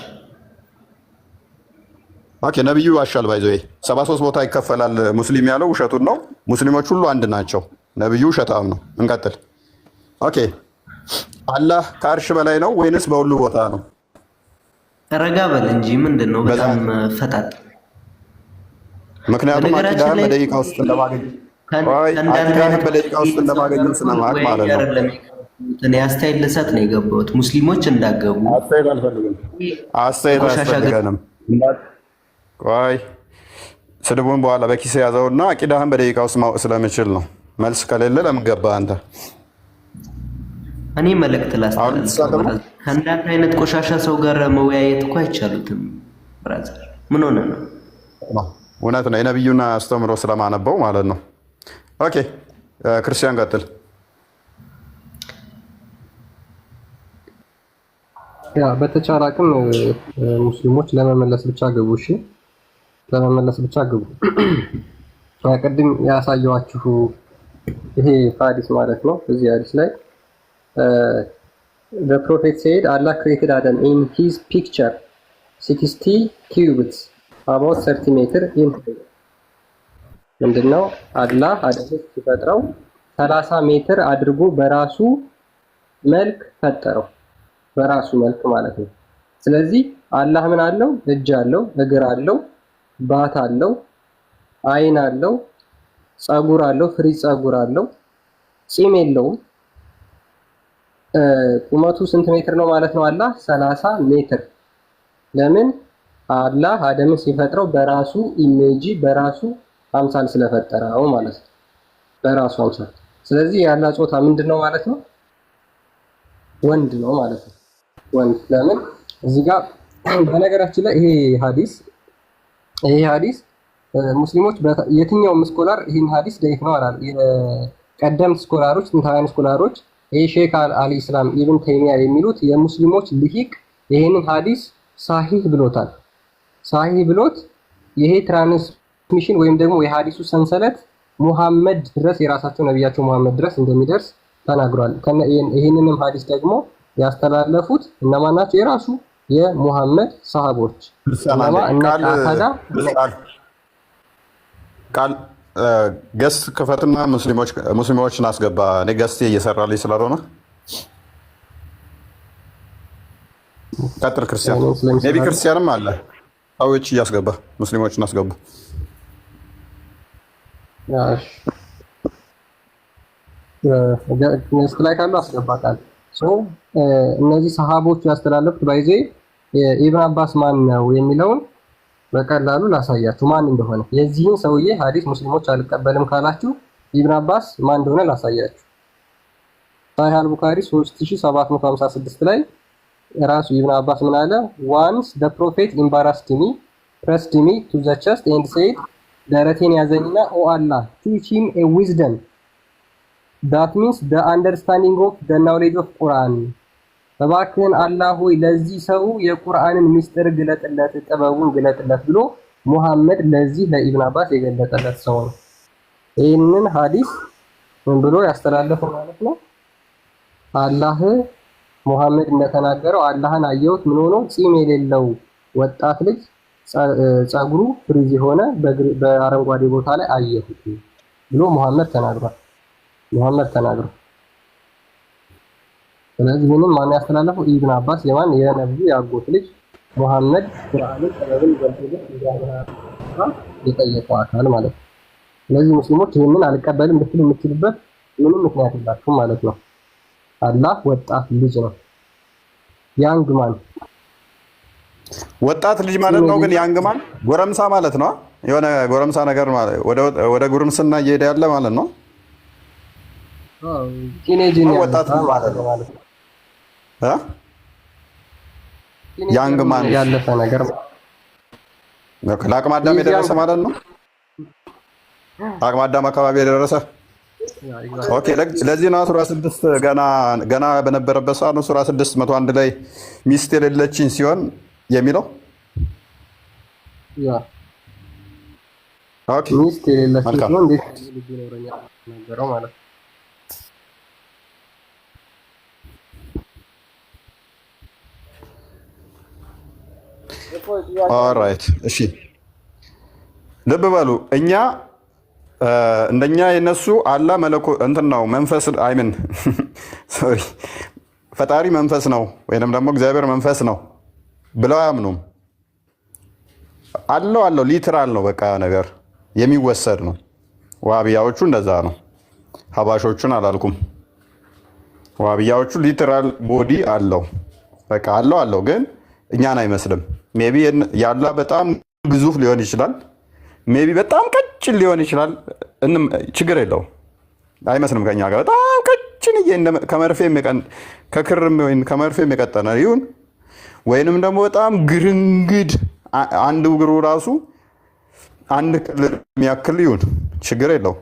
ኦኬ ነብዩ ዋሻል ባይዘይ 73 ቦታ ይከፈላል ሙስሊም ያለው ውሸቱን ነው። ሙስሊሞች ሁሉ አንድ ናቸው። ነብዩ ውሸታም ነው። እንቀጥል። ኦኬ አላህ ከአርሽ በላይ ነው ወይንስ በሁሉ ቦታ ነው? ረጋ በል እንጂ ምንድነው በጣም ፈጣጥ። ምክንያቱም አቂዳ በደቂቃ ውስጥ እንደማገኝ አቂዳህን በደቂቃ ውስጥ እንደማገኘው ስለማቅ ማለት ነው። እኔ አስተያየት ልሰጥ ነው የገባሁት። ሙስሊሞች እንዳገቡ አስተያየት አልፈልግም። አስተያየት አያስፈልገንም። ቆይ ስድቡን በኋላ በኪስ ያዘውና አቂዳህን በደቂቃ ውስጥ ማወቅ ስለምችል ነው። መልስ ከሌለ ለምን ገባህ አንተ? እኔ መልእክት ላስተላልፍ። ከእንዳንተ አይነት ቆሻሻ ሰው ጋር መወያየት እኮ አይቻሉትም። ብራዘር ምን ሆነ ነው? እውነት ነው። የነቢዩን አስተምሮ ስለማነበው ማለት ነው። ኦኬ ክርስቲያን ቀጥል። ያ በተቻለ አቅም ሙስሊሞች ለመመለስ ብቻ ግቡ። እሺ ለመመለስ ብቻ ግቡ። ቅድም ያሳየኋችሁ ይሄ ሐዲስ ማለት ነው። እዚህ ሐዲስ ላይ the prophet said Allah created Adam in his picture 60 cubits about 30 meter in height ምንድነው አላህ አደምን ሲፈጥረው 30 ሜትር አድርጎ በራሱ መልክ ፈጠረው። በራሱ መልክ ማለት ነው። ስለዚህ አላህ ምን አለው? እጅ አለው፣ እግር አለው፣ ባት አለው፣ አይን አለው፣ ጸጉር አለው፣ ፍሪዝ ጸጉር አለው፣ ፂም የለውም። ቁመቱ ስንት ሜትር ነው ማለት ነው? አላህ 30 ሜትር። ለምን? አላህ አደምን ሲፈጥረው በራሱ ኢሜጂ በራሱ አምሳል ስለፈጠረው ማለት ነው። በራሱ አምሳል። ስለዚህ ያለ ጾታ ምንድነው ማለት ነው? ወንድ ነው ማለት ነው። ወንድ። ለምን? እዚህ ጋር በነገራችን ላይ ይሄ ሐዲስ ሙስሊሞች የትኛውም ስኮላር ይሄን ሐዲስ ደይፍ ነው አላል። የቀደምት ስኮላሮች ጥንታውያን ስኮላሮች ይሄ ሼክ አልኢስላም ኢብን ተይሚያ የሚሉት የሙስሊሞች ልሂቅ ይሄንን ሐዲስ ሳሂህ ብሎታል። ሳሂህ ብሎት ይሄ ትራንስሚሽን ወይም ደግሞ የሐዲሱ ሰንሰለት ሙሐመድ ድረስ የራሳቸው ነብያቸው ሙሐመድ ድረስ እንደሚደርስ ተናግሯል። ይሄንንም ሐዲስ ደግሞ ያስተላለፉት እነማን ናቸው? የራሱ የሙሐመድ ሰሃቦች ቃል ገስት ክፈትና ሙስሊሞችን አስገባ። እኔ ገስት እየሰራልኝ ስላልሆነ ቀጥል። ክርስቲያን ሜቢ ክርስቲያንም አለ። ሰዎች እያስገባ ሙስሊሞችን አስገቡ። ገስት ላይ ካሉ አስገባታል። እነዚህ ሰሃቦች ያስተላለፉት ባይዜ ኢብን አባስ ማን ነው የሚለውን በቀላሉ ላሳያችሁ ማን እንደሆነ። የዚህን ሰውዬ ሐዲስ ሙስሊሞች አልቀበልም ካላችሁ ኢብን አባስ ማን እንደሆነ ላሳያችሁ። ሳሂህ አል-ቡኻሪ 3756 ላይ ራሱ ኢብን አባስ ምን አለ? once the prophet embarrassed me, pressed me to the chest and said ደረቴን ያዘኝና ኦ አላህ teach him a wisdom that means the understanding of the knowledge of Quran እባክህን አላህ ሆይ ለዚህ ሰው የቁርአንን ምስጢር ግለጥለት፣ ጥበቡን ግለጥለት ብሎ ሙሐመድ ለዚህ ለኢብን አባስ የገለጠለት ሰው ነው። ይህንን ሐዲስ ምን ብሎ ያስተላለፈው ማለት ነው? አላህ ሙሐመድ እንደተናገረው አላህን አየሁት ምን ሆኖ ፂም የሌለው ወጣት ልጅ ጸጉሩ ፍሪዝ የሆነ በአረንጓዴ ቦታ ላይ አየሁት ብሎ ሙሐመድ ተናግሯል። ስለዚህ ምንም ማን ያስተላለፈው? ኢብን አባስ የማን የነብዩ ያጎት ልጅ ሙሐመድ ቁርአንን ጥበብን ገልጦለት የጠየቀው አካል ማለት ነው። ስለዚህ ሙስሊሞች ይህንን አልቀበልም ልትሉ የምትችሉበት ምንም ምክንያት የላችሁም ማለት ነው። አላህ ወጣት ልጅ ነው። ያንግ ማን ወጣት ልጅ ማለት ነው። ግን ያንግ ማን ጎረምሳ ማለት ነው። የሆነ ጎረምሳ ነገር ማለት ወደ ጉርምስና እየሄደ ያለ ማለት ነው። ቲኔጅ ነው ወጣት ማለት ነው። ያንግ ማን ያለፈ ነገር ለአቅመ አዳም የደረሰ ማለት ነው። አቅመ አዳም አካባቢ የደረሰ ኦኬ። ለዚህ ነው ሱራ 6 ገና በነበረበት ሰዓት ነው ሱራ 6 101 ላይ ሚስት የሌለችኝ ሲሆን የሚለው ኦኬ። ሚስት የሌለችኝ ሲሆን እንዴት ልጅ ይኖረኛል ነገረው ማለት ነው። ኦልራይት እሺ፣ ልብ በሉ። እኛ እንደኛ የነሱ አላህ መለኮ እንትን ነው መንፈስ አይምን ሶሪ ፈጣሪ መንፈስ ነው ወይንም ደግሞ እግዚአብሔር መንፈስ ነው ብለው አያምኑም። አለው ሊትራል ነው በቃ ነገር የሚወሰድ ነው ዋሃብያዎቹ እንደዛ ነው። ሀባሾቹን አላልኩም። ዋሃብያዎቹ ሊትራል ቦዲ አለው፣ በቃ አለው፣ ግን እኛን አይመስልም። ሜቢ ያላ በጣም ግዙፍ ሊሆን ይችላል፣ ሜቢ በጣም ቀጭን ሊሆን ይችላል። ችግር የለው፣ አይመስልም ከኛ ጋር በጣም ቀጭን ከክርም ወይም ከመርፌም የቀጠነ ይሁን ወይንም ደግሞ በጣም ግርንግድ አንድ እግሩ ራሱ አንድ ክልል የሚያክል ይሁን ችግር የለው።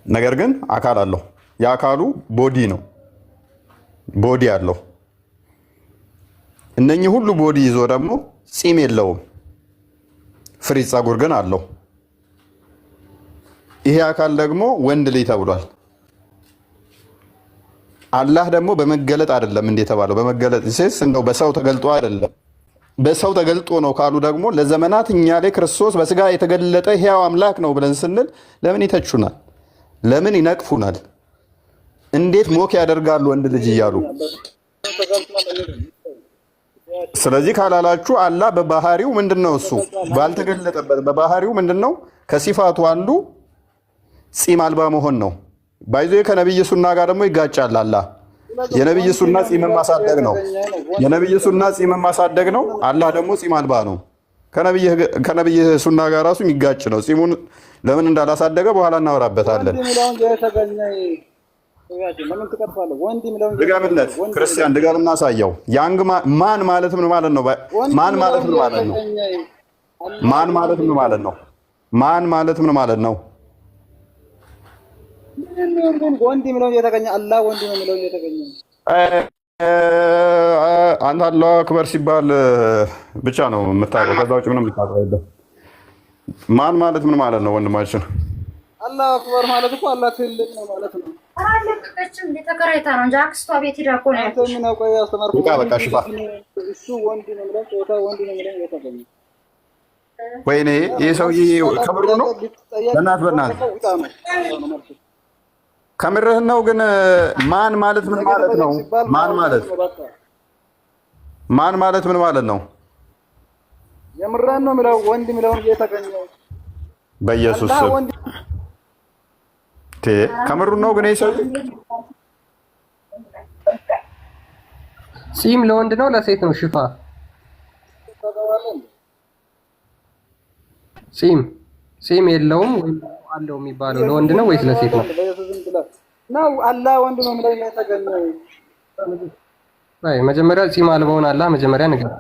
ነገር ግን አካል አለው። የአካሉ ቦዲ ነው፣ ቦዲ አለው። እነኚህ ሁሉ ቦዲ ይዞ ደግሞ ፂም የለውም፣ ፍሪዝ ፀጉር ግን አለው። ይሄ አካል ደግሞ ወንድ ልጅ ተብሏል። አላህ ደግሞ በመገለጥ አይደለም እንደ የተባለው በመገለጥ ሲስ እንደው በሰው ተገልጦ አይደለም፣ በሰው ተገልጦ ነው ካሉ ደግሞ ለዘመናት እኛ ላይ ክርስቶስ በስጋ የተገለጠ ሕያው አምላክ ነው ብለን ስንል ለምን ይተቹናል? ለምን ይነቅፉናል? እንዴት ሞክ ያደርጋሉ ወንድ ልጅ እያሉ? ስለዚህ ካላላችሁ አላህ በባህሪው ምንድነው? እሱ ባልተገለጠበት በባህሪው ምንድነው? ከሲፋቱ አንዱ ፂም አልባ መሆን ነው። ባይዞ ከነብይ ሱና ጋር ደግሞ ይጋጫል። አላህ የነብይ ሱና ፂምን ማሳደግ ነው። የነብይ ሱና ፂምን ማሳደግ ነው። አላህ ደግሞ ፂም አልባ ነው። ከነብይ ሱና ጋር ራሱ የሚጋጭ ነው። ፂሙን ለምን እንዳላሳደገ በኋላ እናወራበታለን። ድገምለት ክርስቲያን፣ ድገምና አሳየው። ያንግ ማን ማለት ምን ማለት ነው? ማን ማለት ምን ማለት ነው? ማን ማለት ምን ማለት ነው? ማን ማለት ምን ማለት ነው? ወንድ የሚለውን እየተገኘ አላህ ወንድ የሚለውን እየተገኘ አንተ አላሁ አክበር ሲባል ብቻ ነው የምታውቀው። ከዛ ውጭ ምንም የምታውቀው የለም። ማን ማለት ምን ማለት ነው? ወንድማችን አላሁ አክበር ማለት እኮ አላህ ትልቅ ነው ማለት ነው። አለቀችም ተከራይታ ነው እንጂ አክስቷ ቤት ሄዳ እኮ ነው ያለው። ምን አውቀው ያስተማርኩ በቃ ሽፋ እሱ ወንድ ነው የሚለው ጾታ ወንድ ነው የሚለው እየተገኘ ወይኔ ይሄ ሰውዬ ከብሩ ነው። በእናትህ ከምርህ ነው። ግን ማን ማለት ምን ማለት ነው? ማን ማለት ምን ማለት ነው? የምራን ነው የሚለው ወንድ የሚለውን እየተገኘው በኢየሱስ ከምሩ ነው። ግን ይሰው ፂም ለወንድ ነው ለሴት ነው? ሽፋ ፂም የለውም ወይ አለው የሚባለው ለወንድ ነው ወይስ ለሴት ነው? ነው አላህ ወንድ ነው የሚለው እየተገኘው መጀመሪያ ፂም አልባውን አላህ መጀመሪያ ነገር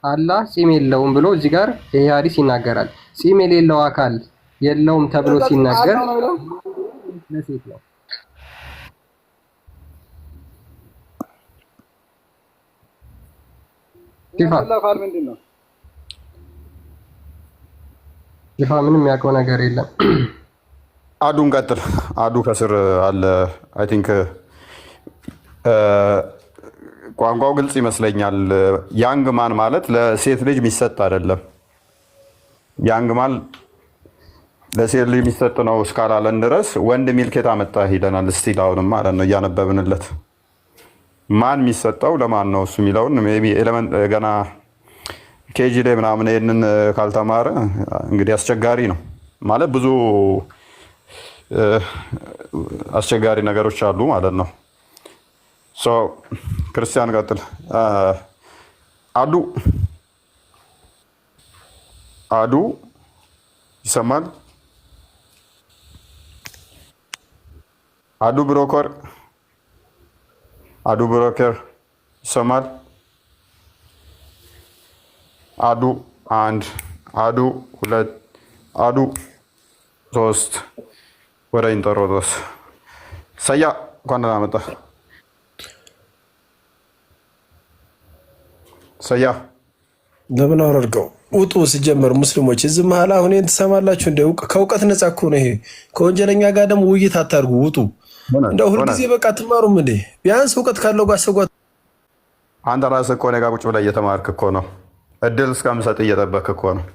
አላህ ፂም የለውም ብሎ እዚህ ጋር ይሄ ሐዲስ ይናገራል። ፂም የሌለው አካል የለውም ተብሎ ሲናገር ለሴት ነው። ይፋ ምንም ያውቀው ነገር የለም። አዱን ቀጥል። አዱ ከስር አለ። አይ ቲንክ ቋንቋው ግልጽ ይመስለኛል። ያንግ ማን ማለት ለሴት ልጅ የሚሰጥ አይደለም። ያንግ ማን ለሴት ልጅ የሚሰጥ ነው እስካላለን ድረስ ወንድ ሚልኬታ መጣ ሂደናል። እስቲ አሁንም ማለት ነው እያነበብንለት ማን የሚሰጠው ለማን ነው እሱ የሚለውን ሜይ ቢ ኤሌመንት ገና ኬጂ ላይ ምናምን ይሄንን ካልተማረ እንግዲህ አስቸጋሪ ነው ማለት ብዙ አስቸጋሪ ነገሮች አሉ ማለት ነው። ሶ ክርስቲያን ቀጥል። አዱ ይሰማል? አዱ ብሮከር ይሰማል? አዱ አንድ፣ አዱ ሁለት፣ አዱ ሶስት። ወደ ኢንተሮቶስ ሰያ እንኳን ደህና መጣህ። ሰያ ለምን አወረድከው? ውጡ። ሲጀመር ሙስሊሞች እዚህ መሀል አሁን ይሄን ትሰማላችሁ? እንደ ከእውቀት ነጻ እኮ ነው ይሄ። ከወንጀለኛ ጋር ደግሞ ውይይት አታርጉ። ውጡ። እንደ ሁልጊዜ በቃ ትማሩም እንዴ? ቢያንስ እውቀት ካለው ጋር ሰጓት። አንተ ራስህ እኮ እኔ ጋር ቁጭ ብለህ እየተማርክ እኮ ነው። እድል እስከምሰጥ እየጠበክ እኮ ነው።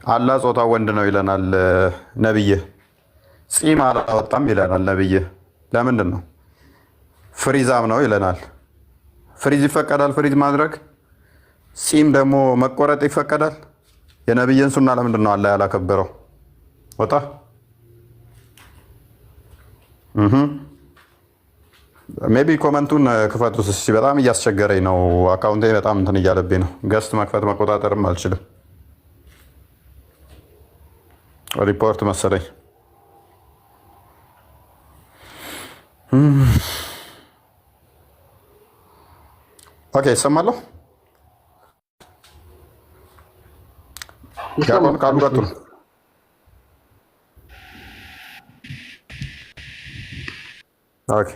አላህ ጾታው ወንድ ነው ይለናል ነብይህ። ፂም አላወጣም ይለናል ነብይህ። ለምንድን ነው? ፍሪዛም ነው ይለናል። ፍሪዝ ይፈቀዳል ፍሪዝ ማድረግ። ፂም ደግሞ መቆረጥ ይፈቀዳል። የነብይን ሱና ለምንድን ነው አላህ ያላከበረው? ወጣ። ሜቢ ኮመንቱን ክፈቱት እስኪ። በጣም እያስቸገረኝ ነው። አካውንቴ በጣም እንትን እያለብኝ ነው። ገስት መክፈት መቆጣጠርም አልችልም። ሪፖርት መሰለኝ። ኦኬ ይሰማለሁ። ዲያቆን ቃሉ ቀጥሉ። ኦኬ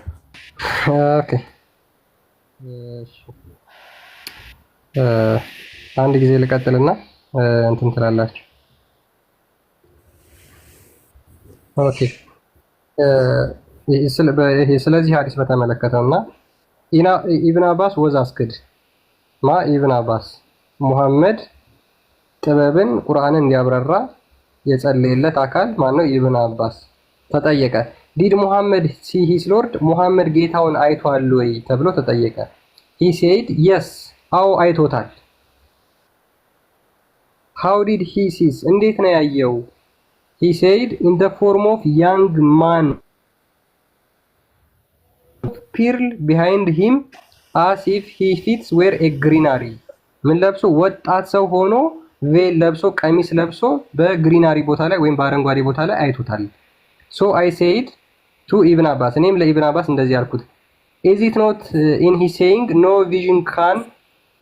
ኦኬ አንድ ጊዜ ልቀጥልና እንትን ትላላችሁ። ኦኬ ስለዚህ ሐዲስ በተመለከተውና ኢብን አባስ ወዝ አስክድ ማ ኢብን አባስ ሙሐመድ ጥበብን ቁርአንን እንዲያብራራ የጸለየለት አካል ማነው? ኢብን አባስ ተጠየቀ። ዲድ ሙሐመድ ሲ ሂስ ሎርድ ሙሐመድ ጌታውን አይቷል ወይ ተብሎ ተጠየቀ። ሂ ሴድ የስ አዎ አይቶታል። ሃው ዲድ ሂ ሲስ እንዴት ነው ያየው? ሂ ሴድ ኢን ዘ ፎርም ኦፍ ያንግ ማን ፒርል ቢሃይንድ ሂም አስ ኢፍ ሂ ፊትስ ዌር ኤ ግሪናሪ ምን ለብሶ ወጣት ሰው ሆኖ ቬል ለብሶ ቀሚስ ለብሶ በግሪናሪ ቦታ ላይ ወይም በአረንጓዴ ቦታ ላይ አይቶታል። ሶ አይ ሴድ ቱ ኢብን አባስ እኔም ለኢብን አባስ እንደዚህ አልኩት። ኢዝ ኢት ኖት ኢን ሂ ሴይንግ ኖ ቪዥን ካን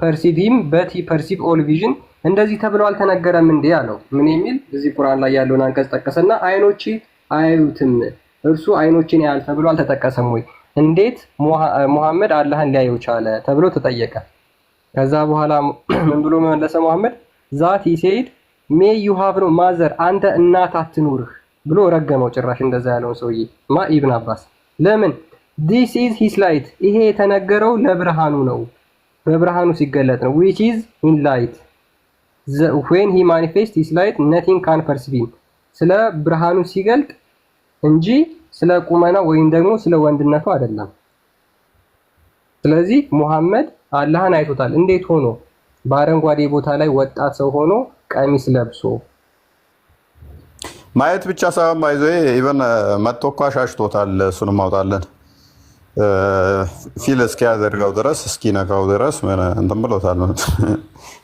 ፐርሲቭ ሂም በት ሂ ፐርሲቭ ኦል ቪዥን እንደዚህ ተብሎ አልተነገረም እንዴ አለው። ምን የሚል እዚህ ቁርአን ላይ ያለውን አንቀጽ ጠቀሰና አይኖች አያዩትም እርሱ አይኖችን ያያል ተብሎ አልተጠቀሰም ወይ? እንዴት ሙሐመድ አላህን ሊያየው ቻለ ተብሎ ተጠየቀ። ከዛ በኋላ ምን ብሎ መለሰ ሙሐመድ? ዛት ሂ ሴድ ሜይ ዩ ሃቭ ኖ ማዘር አንተ እናት አትኑርህ ብሎ ረገመው። ጭራሽ እንደዛ ያለውን ሰውዬ ማ ኢብን አባስ ለምን? ዲስ ኢዝ ሂስ ላይት ይሄ የተነገረው ለብርሃኑ ነው፣ በብርሃኑ ሲገለጥ ነው። which is in light when he manifests his light nothing can perceive him ስለ ብርሃኑ ሲገልጥ እንጂ ስለ ቁመና ወይም ደግሞ ስለ ወንድነቱ አይደለም። ስለዚህ ሙሐመድ አላህን አይቶታል። እንዴት ሆኖ? በአረንጓዴ ቦታ ላይ ወጣት ሰው ሆኖ ቀሚስ ለብሶ። ማየት ብቻ ሳይሆን ባይዞ ኢቨን መጥቶ እኮ አሻሽቶታል። እሱንም ማውጣለን ፊል እስኪያደርገው ድረስ እስኪነካው ድረስ እንትን ብሎታል።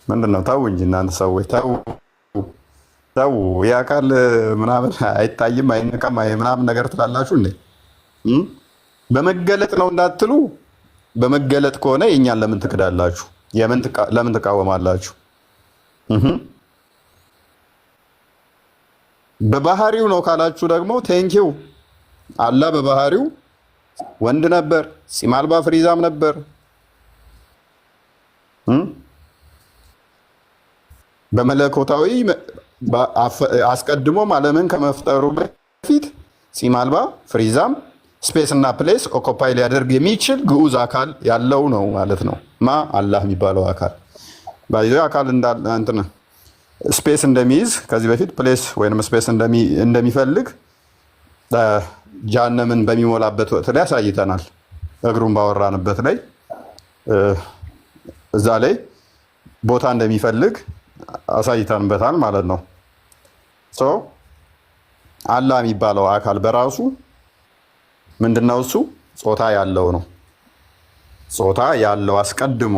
ምንድን ነው? ተው እንጂ እናንተ ሰዎች ተው። የአካል ምናምን አይታይም አይነካም ምናምን ነገር ትላላችሁ እንዴ? በመገለጥ ነው እንዳትሉ። በመገለጥ ከሆነ የእኛን ለምን ትክዳላችሁ? ለምን ትቃወማላችሁ? በባህሪው ነው ካላችሁ ደግሞ ቴንኪው። አላህ በባህሪው ወንድ ነበር፣ ፂም አልባ ፍሪዛም ነበር። በመለኮታዊ አስቀድሞም ዓለምን ከመፍጠሩ በፊት ፂም አልባ ፍሪዛም ስፔስ እና ፕሌስ ኦኮፓይ ሊያደርግ የሚችል ግዑዝ አካል ያለው ነው ማለት ነው። አላህ የሚባለው አካል ባይዘ አካል እንትን ስፔስ እንደሚይዝ ከዚህ በፊት ፕሌስ ወይም ስፔስ እንደሚፈልግ ጀሃነምን በሚሞላበት ወቅት ላይ አሳይተናል። እግሩን ባወራንበት ላይ እዛ ላይ ቦታ እንደሚፈልግ አሳይተንበታል ማለት ነው። አላህ የሚባለው አካል በራሱ ምንድነው? እሱ ጾታ ያለው ነው። ጾታ ያለው አስቀድሞ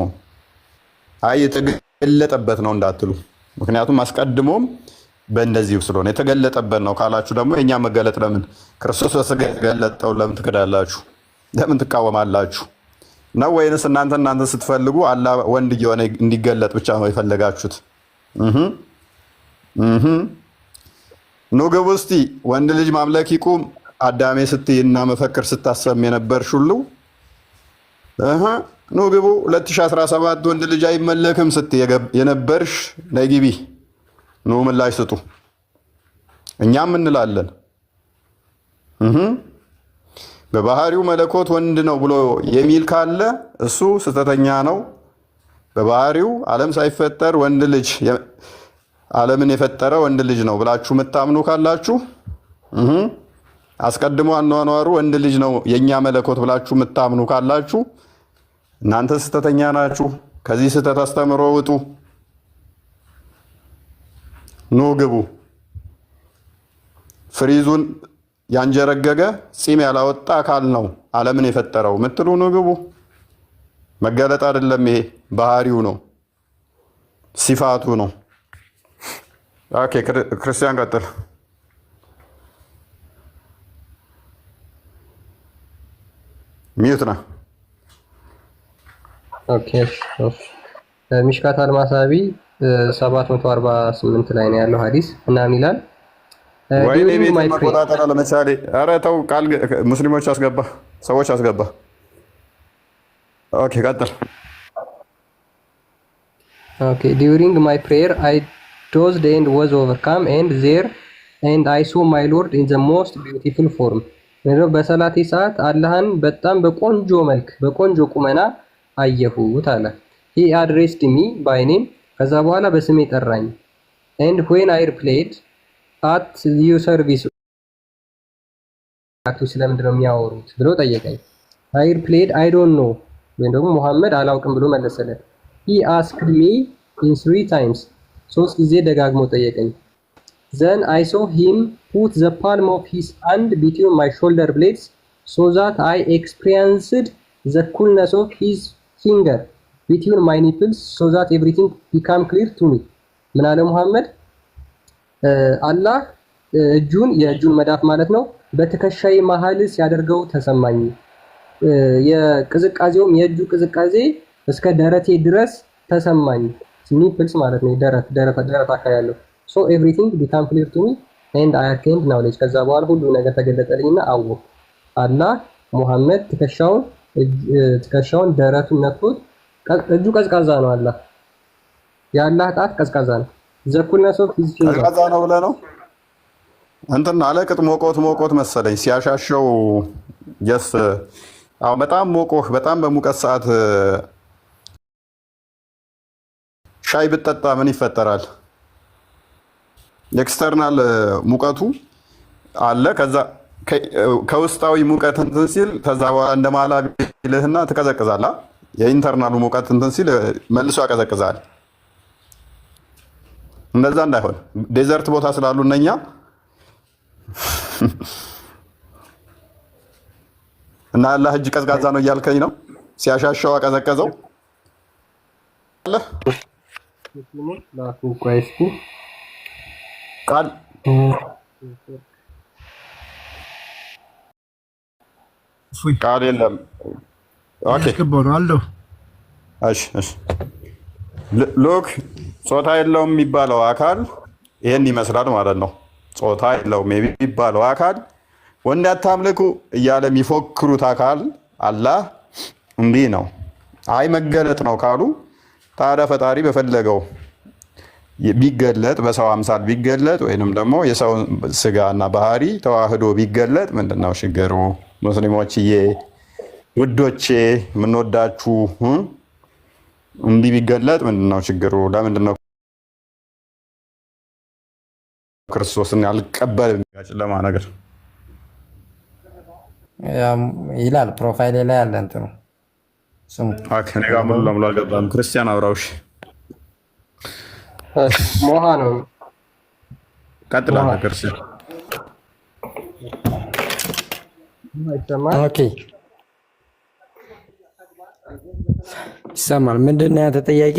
የተገለጠበት ነው እንዳትሉ። ምክንያቱም አስቀድሞም በእንደዚሁ ስለሆነ የተገለጠበት ነው ካላችሁ ደግሞ የኛ መገለጥ ለምን ክርስቶስ በስጋ የተገለጠው ለምን ትክዳላችሁ? ለምን ትቃወማላችሁ? ነው ወይንስ እናንተ ስትፈልጉ አላህ ወንድ እየሆነ እንዲገለጥ ብቻ ነው የፈለጋችሁት? ኑ ግቡ እስቲ ወንድ ልጅ ማምለክ ይቁም አዳሜ ስትይና መፈክር ስታሰም የነበርሽ ሁሉ ኑ ግቡ 2017 ወንድ ልጅ አይመለክም ስትይ የነበርሽ ነይ ግቢ ኑ ምላሽ ስጡ። እኛም እንላለን በባህሪው መለኮት ወንድ ነው ብሎ የሚል ካለ እሱ ስተተኛ ነው። በባህሪው ዓለም ሳይፈጠር ወንድ ልጅ ዓለምን የፈጠረ ወንድ ልጅ ነው ብላችሁ የምታምኑ ካላችሁ አስቀድሞ አኗኗሩ ወንድ ልጅ ነው የኛ መለኮት ብላችሁ የምታምኑ ካላችሁ እናንተ ስተተኛ ናችሁ። ከዚህ ስተት አስተምሮ ውጡ። ኑ ግቡ። ፍሪዙን ያንጀረገገ ጺም ያላወጣ አካል ነው ዓለምን የፈጠረው ምትሉ ነው ግቡ። መገለጥ አይደለም ይሄ ባህሪው ነው ሲፋቱ ነው። ኦኬ ክርስቲያን ቀጥል። ሚዩት ነው። ኦኬ ሚሽካት አልማሳቢ 748 ላይ ነው ያለው ሐዲስ እና ሚላል ወይ ቤት መቆጣጠር ለምሳሌ ኧረ ተው ቃል ሙስሊሞች አስገባ ሰዎች አስገባ። ኦኬ ቀጥል። Okay, during my prayer, I dozed and was overcome, and there, and I saw my Lord in the most beautiful form. በሰላቴ ሰዓት አላህን በጣም በቆንጆ መልክ በቆንጆ ቁመና አየሁት አለ። He addressed me by name. ከዛ በኋላ በስሜ ጠራኝ። And when I replied at your service, ስለምንድን ነው የሚያወሩት ብሎ ጠየቀኝ። I replied I don't know ወይም ደግሞ ሙሐመድ አላውቅም ብሎ መለሰለት። He asked me in 3 times. ሶስት ጊዜ ደጋግሞ ጠየቀኝ። Then I saw him put the palm of his hand between my shoulder blades so that I experienced the coolness of his finger between my nipples so that everything became clear to me. ምን አለ ሙሐመድ? አላህ የእጁን መዳፍ ማለት ነው በትከሻዬ መሃል ሲያደርገው ተሰማኝ። የቅዝቃዜውም የእጁ ቅዝቃዜ እስከ ደረቴ ድረስ ተሰማኝ። ኒፕልስ ማለት ነው ደረት አካባቢ ያለው so everything became clear to me and I attained knowledge። ከዛ በኋላ ሁሉ ነገር ተገለጠልኝና አወቅሁ። አላህ ሙሐመድ ትከሻውን ደረቱን ነክቶት እጁ ቀዝቃዛ ነው። አላህ የአላህ ጣት ቀዝቃዛ ነው። ዘኩልነስ ኦፍ ሂዝ ፊንገር ቀዝቃዛ ነው ብለህ ነው እንትን አለቅጥ ሞቆት መሰለኝ ሲያሻሸው ጀስ አሁን በጣም ሞቆህ በጣም በሙቀት ሰዓት ሻይ ብትጠጣ ምን ይፈጠራል? ኤክስተርናል ሙቀቱ አለ። ከዛ ከውስጣዊ ሙቀት እንትን ሲል ከዛ በኋላ እንደማላ ቢልህና ትቀዘቅዛለህ። የኢንተርናሉ ሙቀት እንትን ሲል መልሶ ያቀዘቅዛል። እንደዛ እንዳይሆን ዴዘርት ቦታ ስላሉ እነኛ እና አላህ እጅ ቀዝቃዛ ነው እያልከኝ ነው? ሲያሻሻው አቀዘቀዘው አለ ቃል ቃል የለም። ኦኬ እሺ ሎክ ጾታ የለውም የሚባለው አካል ይሄን ይመስላል ማለት ነው። ጾታ የለውም የሚባለው አካል ወንድ አታምልኩ እያለ የሚፎክሩት አካል አላህ እንዲህ ነው። አይ መገለጥ ነው ካሉ ታዲያ ፈጣሪ በፈለገው ቢገለጥ በሰው አምሳል ቢገለጥ ወይንም ደግሞ የሰው ስጋና ባህሪ ተዋህዶ ቢገለጥ ምንድነው ችግሩ? ሙስሊሞችዬ ውዶቼ የምንወዳችሁ እንዲህ ቢገለጥ ምንድነው ችግሩ? ለምንድነው ክርስቶስን ያልቀበል ጨለማ ነገር ይላል ፕሮፋይል ላይ ያለ እንትን ነው ስሙ። እኔ ጋር ሙሉ ለሙሉ አልገባም። ክርስቲያን አብራውሽ ሞሃ ነው ቀጥላ ክርስቲያን ኦኬ ይሰማል። ምንድን ነው ያንተ ጥያቄ?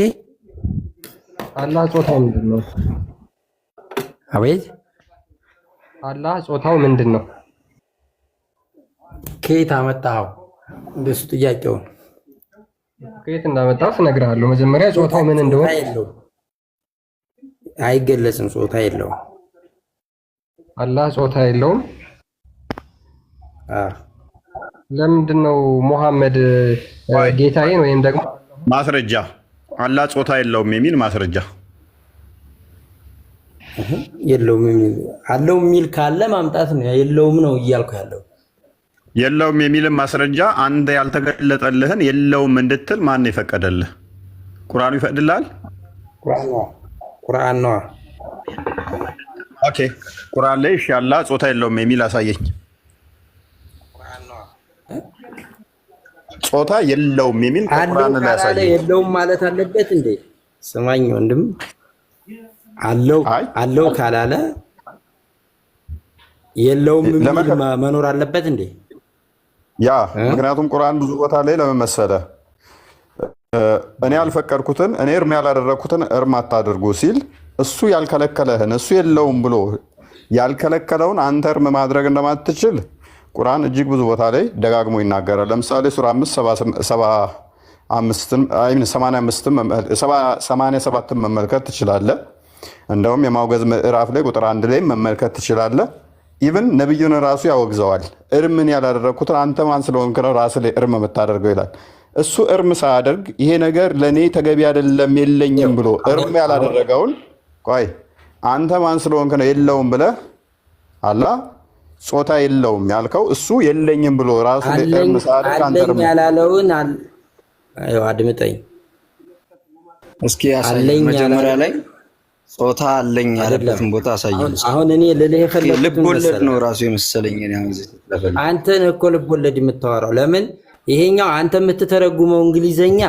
አላህ ጾታው ምንድን ነው? አቤት አላህ ጾታው ምንድን ነው? ከየት አመጣኸው? እንደሱ ጥያቄውን ከየት እንዳመጣው እነግርሃለሁ። መጀመሪያ ጾታው ምን እንደሆነ አይገለጽም። ጾታ የለውም። አላህ ጾታ የለውም። ለምንድን ነው ሙሐመድ ጌታዬን ወይም ደግሞ ማስረጃ አላህ ጾታ የለውም የሚል ማስረጃ የለውም የሚል አለው የሚል ካለ ማምጣት ነው። የለውም ነው እያልኩ ያለው። የለውም የሚልም ማስረጃ አንተ ያልተገለጠልህን የለውም እንድትል ማን ነው የፈቀደልህ? ቁርአኑ ይፈቅድልሃል? ቁርአን ነው። ኦኬ ቁርአን ላይ አላህ ጾታ የለውም የሚል አሳየኝ። ጾታ የለውም የሚል ቁርአን ላይ አሳየኝ። የለውም ማለት አለበት እንዴ? ስማኝ ወንድም፣ አለው ካላለ የለውም የሚል መኖር አለበት እንዴ? ያ ምክንያቱም ቁርአን ብዙ ቦታ ላይ ለምን መሰለህ እኔ ያልፈቀድኩትን እኔ እርም ያላደረግኩትን እርም አታድርጉ ሲል እሱ ያልከለከለህን እሱ የለውም ብሎ ያልከለከለውን አንተ እርም ማድረግ እንደማትችል ቁርአን እጅግ ብዙ ቦታ ላይ ደጋግሞ ይናገራል። ለምሳሌ ሱራ 87 መመልከት ትችላለህ። እንደውም የማውገዝ ምዕራፍ ላይ ቁጥር 1 ላይ መመልከት ትችላለህ። ኢቭን ነብዩን ራሱ ያወግዘዋል። እርምን ያላደረግኩትን አንተ ማን ስለሆንክ ነው ራስህ ላይ እርም የምታደርገው ይላል። እሱ እርም ሳያደርግ ይሄ ነገር ለእኔ ተገቢ አይደለም የለኝም ብሎ እርም ያላደረገውን ቆይ አንተ ማን ስለሆንክ ነው የለውም ብለህ አላህ ጾታ የለውም ያልከው እሱ የለኝም ብሎ ራሱ ላይ እርም ሳያደርግ አንተ እርም ያላለውን አድምጠኝ እስኪ ያሳየኝ መጀመሪያ ላይ ጾታ አለኝ ያለበትን ቦታ አሳየኝ። አሁን እኔ ልልህ የፈለኩት ልቦለድ ነው ራሱ የመሰለኝ አንተ ነህ እኮ ልቦለድ የምታወራው። ለምን ይሄኛው አንተ የምትተረጉመው እንግሊዘኛ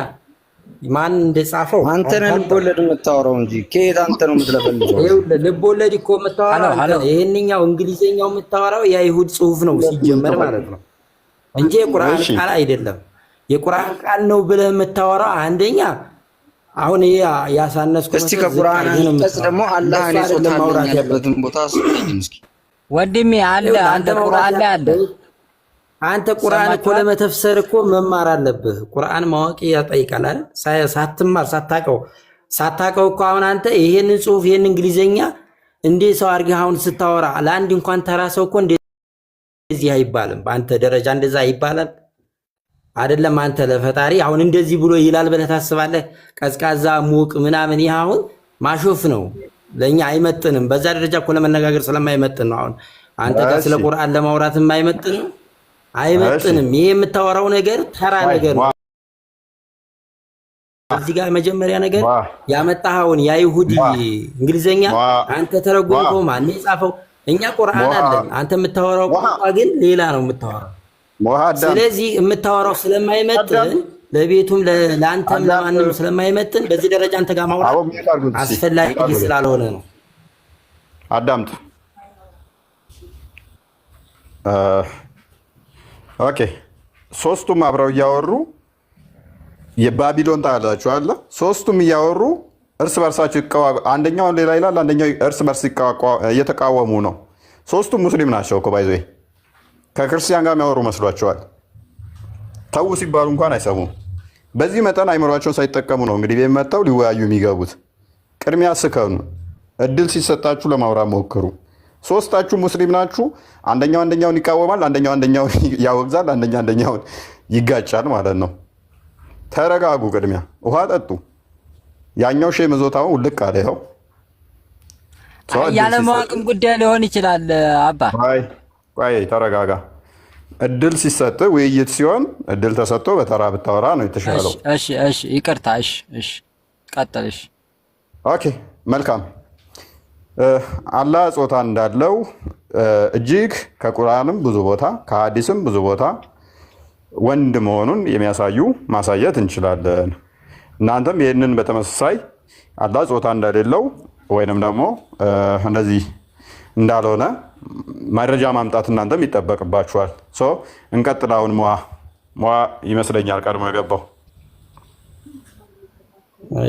ማን እንደጻፈው አንተ ነህ ልቦለድ የምታወራው እንጂ ከየት አንተ ነው የምትለፈልፈው? ልቦለድ እኮ የምታወራው ይሄንኛው እንግሊዘኛው የምታወራው የአይሁድ ጽሑፍ ነው ሲጀመር ማለት ነው እንጂ የቁርአን ቃል አይደለም። የቁርአን ቃል ነው ብለህ የምታወራው አንደኛ አሁን ያሳነስኩ እስቲ ከቁርአን አንቀጽ ደግሞ አላህ እኔ ጾታ አለኝ ያለበትን ቦታ አስጠኝ እስኪ ወንድሜ አለ አንተ ቁርአን ላይ አለ። አንተ ቁርአን እኮ ለመተፍሰር እኮ መማር አለብህ። ቁርአን ማወቅ ያጠይቃል አይደል? ሳትማር ሳታውቀው እኮ አሁን አንተ ይሄንን ጽሑፍ ይሄን እንግሊዘኛ እንዴ ሰው አድርገህ አሁን ስታወራ ለአንድ እንኳን ተራ ሰው እኮ እንደዚህ አይባልም። በአንተ ደረጃ እንደዛ ይባላል አይደለም? አንተ ለፈጣሪ አሁን እንደዚህ ብሎ ይላል ብለህ ታስባለህ? ቀዝቃዛ ሙቅ ምናምን ይህ አሁን ማሾፍ ነው፣ ለእኛ አይመጥንም። በዛ ደረጃ እኮ ለመነጋገር ስለማይመጥን ነው። አሁን አንተ ጋር ስለ ቁርአን ለማውራት አይመጥንም። ይሄ የምታወራው ነገር ተራ ነገር ነው። እዚህ ጋር መጀመሪያ ነገር ያመጣኸውን የአይሁድ እንግሊዘኛ አንተ ተረጎምከው ማን የጻፈው? እኛ ቁርአን አለን፣ አንተ የምታወራው ቋንቋ ግን ሌላ ነው የምታወራው። ስለዚህ የምታወራው ስለማይመጥን ለቤቱም ለአንተም ለማንም ስለማይመጥን በዚህ ደረጃ አንተ ጋር ማውራት አስፈላጊ ስላልሆነ ነው። አዳምጥ። ኦኬ ሶስቱም አብረው እያወሩ የባቢሎን ታላችሁ አለ። ሶስቱም እያወሩ እርስ በርሳቸው አንደኛው ሌላ ይላል፣ አንደኛው እርስ በርስ እየተቃወሙ ነው። ሶስቱም ሙስሊም ናቸው እኮ ባይዘ ከክርስቲያን ጋር የሚያወሩ መስሏቸዋል። ተው ሲባሉ እንኳን አይሰሙም። በዚህ መጠን አይምሯቸውን ሳይጠቀሙ ነው እንግዲህ ቤት መጥተው ሊወያዩ የሚገቡት። ቅድሚያ ስከኑ፣ እድል ሲሰጣችሁ ለማውራት ሞክሩ። ሶስታችሁ ሙስሊም ናችሁ። አንደኛውን ይቃወማል፣ አንደኛውን ያወግዛል፣ አንደኛውን ይጋጫል ማለት ነው። ተረጋጉ። ቅድሚያ ውሃ ጠጡ። ያኛው ሼህ መዞታውን ውልቅ አለ። ይኸው ያለማወቅም ጉዳይ ሊሆን ይችላል። አባ ቆይ ተረጋጋ። እድል ሲሰጥ ውይይት ሲሆን እድል ተሰጥቶ በተራ ብታወራ ነው የተሻለው። እሺ ይቅርታ። እሺ ቀጥል። እሺ ኦኬ መልካም። አላህ ጾታ እንዳለው እጅግ ከቁርአንም ብዙ ቦታ ከሐዲስም ብዙ ቦታ ወንድ መሆኑን የሚያሳዩ ማሳየት እንችላለን። እናንተም ይህንን በተመሳሳይ አላህ ጾታ እንደሌለው ወይንም ደግሞ እንደዚህ እንዳልሆነ መረጃ ማምጣት እናንተም ይጠበቅባችኋል። እንቀጥል። አሁን ሟ ይመስለኛል ቀድሞ የገባው።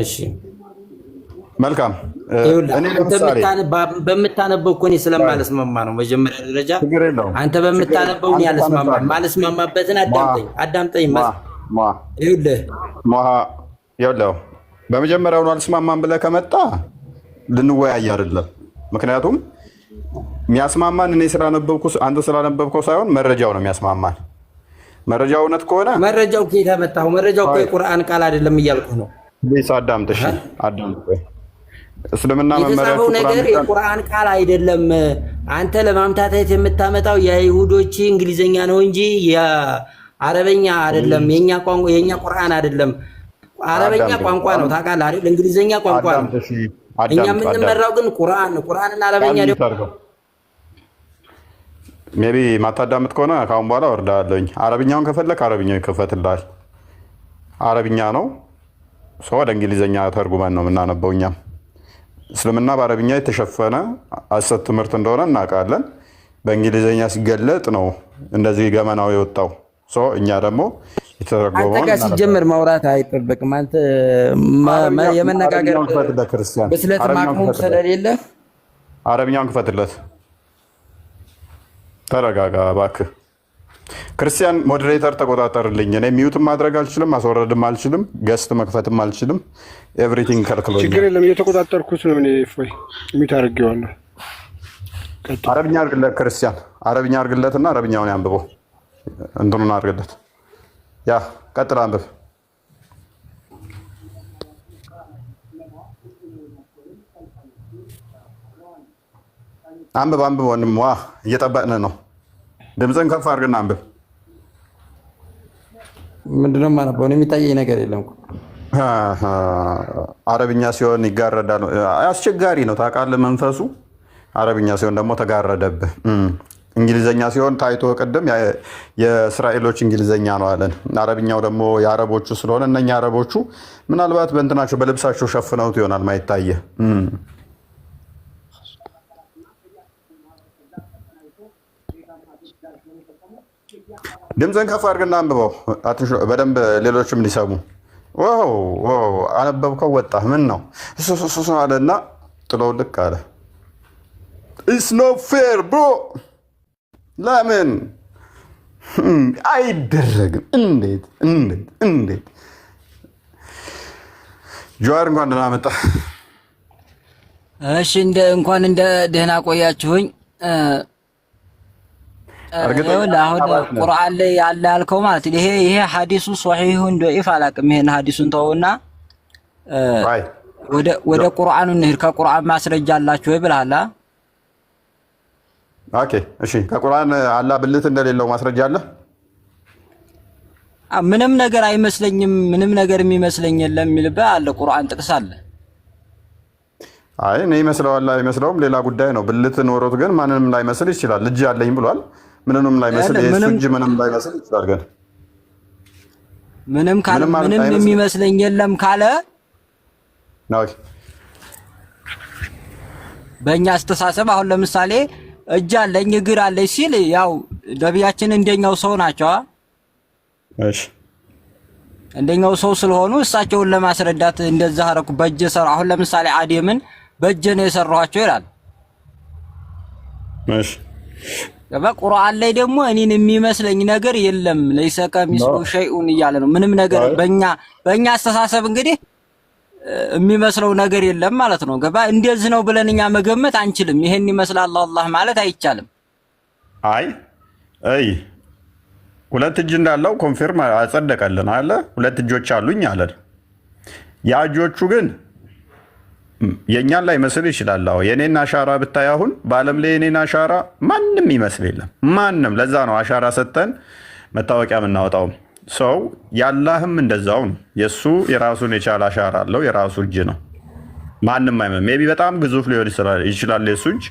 እሺ መልካም። በምታነበው እኮ እኔ ስለማልስማማ ነው። መጀመሪያ ደረጃ አንተ በምታነበው እኔ አልስማማም። ማልስማማበትን አዳምጠኝ። ይኸውልህ በመጀመሪያው አልስማማም ብለህ ከመጣ ልንወያይ አይደለም። ምክንያቱም የሚያስማማን እኔ ስላነበብኩ አንተ ስላነበብከው ሳይሆን መረጃው ነው የሚያስማማን። መረጃው እውነት ከሆነ መረጃው ከየት አመጣኸው? መረጃው እኮ የቁርአን ቃል አይደለም እያልኩ ነው። አዳምጥ። እስልምና መመሪያው ነገር የቁርአን ቃል አይደለም። አንተ ለማምታታት የምታመጣው የይሁዶች እንግሊዘኛ ነው እንጂ የአረበኛ አይደለም። የኛ ቋንቋ የኛ ቁርአን አይደለም። አረበኛ ቋንቋ ነው ታውቃለህ አይደል? እንግሊዘኛ ቋንቋ ነው። እኛ የምንመራው ግን ቁርአን ነው። ቁርአንና አረበኛ ደግሞ ሜቢ ማታዳምጥ ከሆነ ካሁን በኋላ ወርዳለኝ። አረብኛውን ከፈለክ አረብኛው ይከፈትልሃል። አረብኛ ነው ወደ እንግሊዘኛ ተርጉመን ነው የምናነበው። እኛም እስልምና በአረብኛ የተሸፈነ ሐሰት ትምህርት እንደሆነ እናውቃለን። በእንግሊዝኛ ሲገለጥ ነው እንደዚህ ገመናው የወጣው። እኛ ደግሞ የተረጎመውን አንተ ጋር ሲጀምር ማውራት አይጠበቅም። አንተ የመነጋገር ብስለት ማቅሙም ስለሌለ አረብኛውን ክፈትለት። ተረጋጋ እባክህ። ክርስቲያን ሞዴሬተር ተቆጣጠርልኝ። እኔ ሚዩትም ማድረግ አልችልም፣ ማስወረድም አልችልም፣ ገስት መክፈትም አልችልም። ኤቭሪቲንግ ከልክሎኛል። ችግር የለም እየተቆጣጠርኩት ነው። እኔ ፎይ ሚዩት አድርጌዋለሁ። አረብኛ አድርግለት ክርስቲያን፣ አረብኛ አድርግለትና አረብኛውን ያንብበው። እንትኑን አድርግለት። ያ ቀጥል፣ አንብብ። አንብብ ወንድም፣ ዋ እየጠበቅን ነው። ድምፅን ከፍ አድርግና አንብብ። ምንድነው የማነበው? የሚታየኝ ነገር የለም። አረብኛ ሲሆን ይጋረዳል። አስቸጋሪ ነው ታውቃለህ፣ መንፈሱ። አረብኛ ሲሆን ደግሞ ተጋረደብህ። እንግሊዘኛ ሲሆን ታይቶ ቅድም የእስራኤሎች እንግሊዘኛ ነው አለን። አረብኛው ደግሞ የአረቦቹ ስለሆነ እነኛ አረቦቹ ምናልባት በእንትናቸው በልብሳቸው ሸፍነውት ይሆናል ማይታየ። ድምፅን ከፍ አድርግና አንብበው በደንብ ሌሎችም እንዲሰሙ። አነበብከው፣ ወጣ። ምን ነው አለና ጥለው ልክ አለ። ኢትስ ኖት ፌር ብሮ። ለምን አይደረግም? እንዴት ጀዋር እንኳን ደህና መጣ። እሺ እንኳን እንደ ደህና ቆያችሁኝ። አሁን ቁርአን ላይ ያለ ያልከው ማለት ይሄ ሐዲሱ ሶሒሁን ዶኢፍ አላውቅም። ይሄን ሐዲሱን ተውና ወደ ቁርአኑ እንሂድ። ከቁርአን ማስረጃ አላችሁ ወይ ብለሃል? ኦኬ እሺ፣ ከቁርአን አላህ ብልት እንደሌለው ማስረጃ አለ? ምንም ነገር አይመስለኝም፣ ምንም ነገር የሚመስለኝ የለም የሚልበት አለ። ቁርአን ጥቅስ አለ። አይ እኔ ይመስለዋል አይመስለውም ሌላ ጉዳይ ነው። ብልት ኖሮት ግን ማንንም ላይመስል ይችላል። ልጅ አለኝ ብሏል። ምንንም ላይመስል የሱ እጅ ምንም ላይመስል ይችላል። ግን ምንም የሚመስለኝ የለም ካለ በእኛ አስተሳሰብ አሁን ለምሳሌ እጅ አለኝ እግር አለኝ ሲል ያው ነቢያችን እንደኛው ሰው ናቸው። እሺ እንደኛው ሰው ስለሆኑ እሳቸውን ለማስረዳት እንደዛ አረኩ በእጅ ሰራ። አሁን ለምሳሌ አደምን በእጅ ነው የሰራኋቸው ይላል። እሺ በቁርአን ላይ ደግሞ እኔን የሚመስለኝ ነገር የለም ለይሰ ከሚስሉ ሸይኡን እያለ ነው። ምንም ነገር በእኛ አስተሳሰብ እንግዲህ የሚመስለው ነገር የለም ማለት ነው። ገባ? እንደዚህ ነው ብለን እኛ መገመት አንችልም። ይሄን ይመስላል አላህ ማለት አይቻልም። አይ ሁለት እጅ እንዳለው ኮንፊርም አጸደቀልን አለ። ሁለት እጆች አሉኝ አለ። ያ እጆቹ ግን የኛን ላይ መስል ይችላል። የኔን አሻራ ብታይ አሁን በአለም ላይ የኔን አሻራ ማንም ይመስል የለም። ማንም። ለዛ ነው አሻራ ሰጠን መታወቂያ የምናወጣውም። ሰው ያላህም እንደዛው ነው። የሱ የራሱን የቻለ አሻራ አለው። የራሱ እጅ ነው። ማንም አይመስልም። ሜቢ በጣም ግዙፍ ሊሆን ይችላል የሱ እጅ።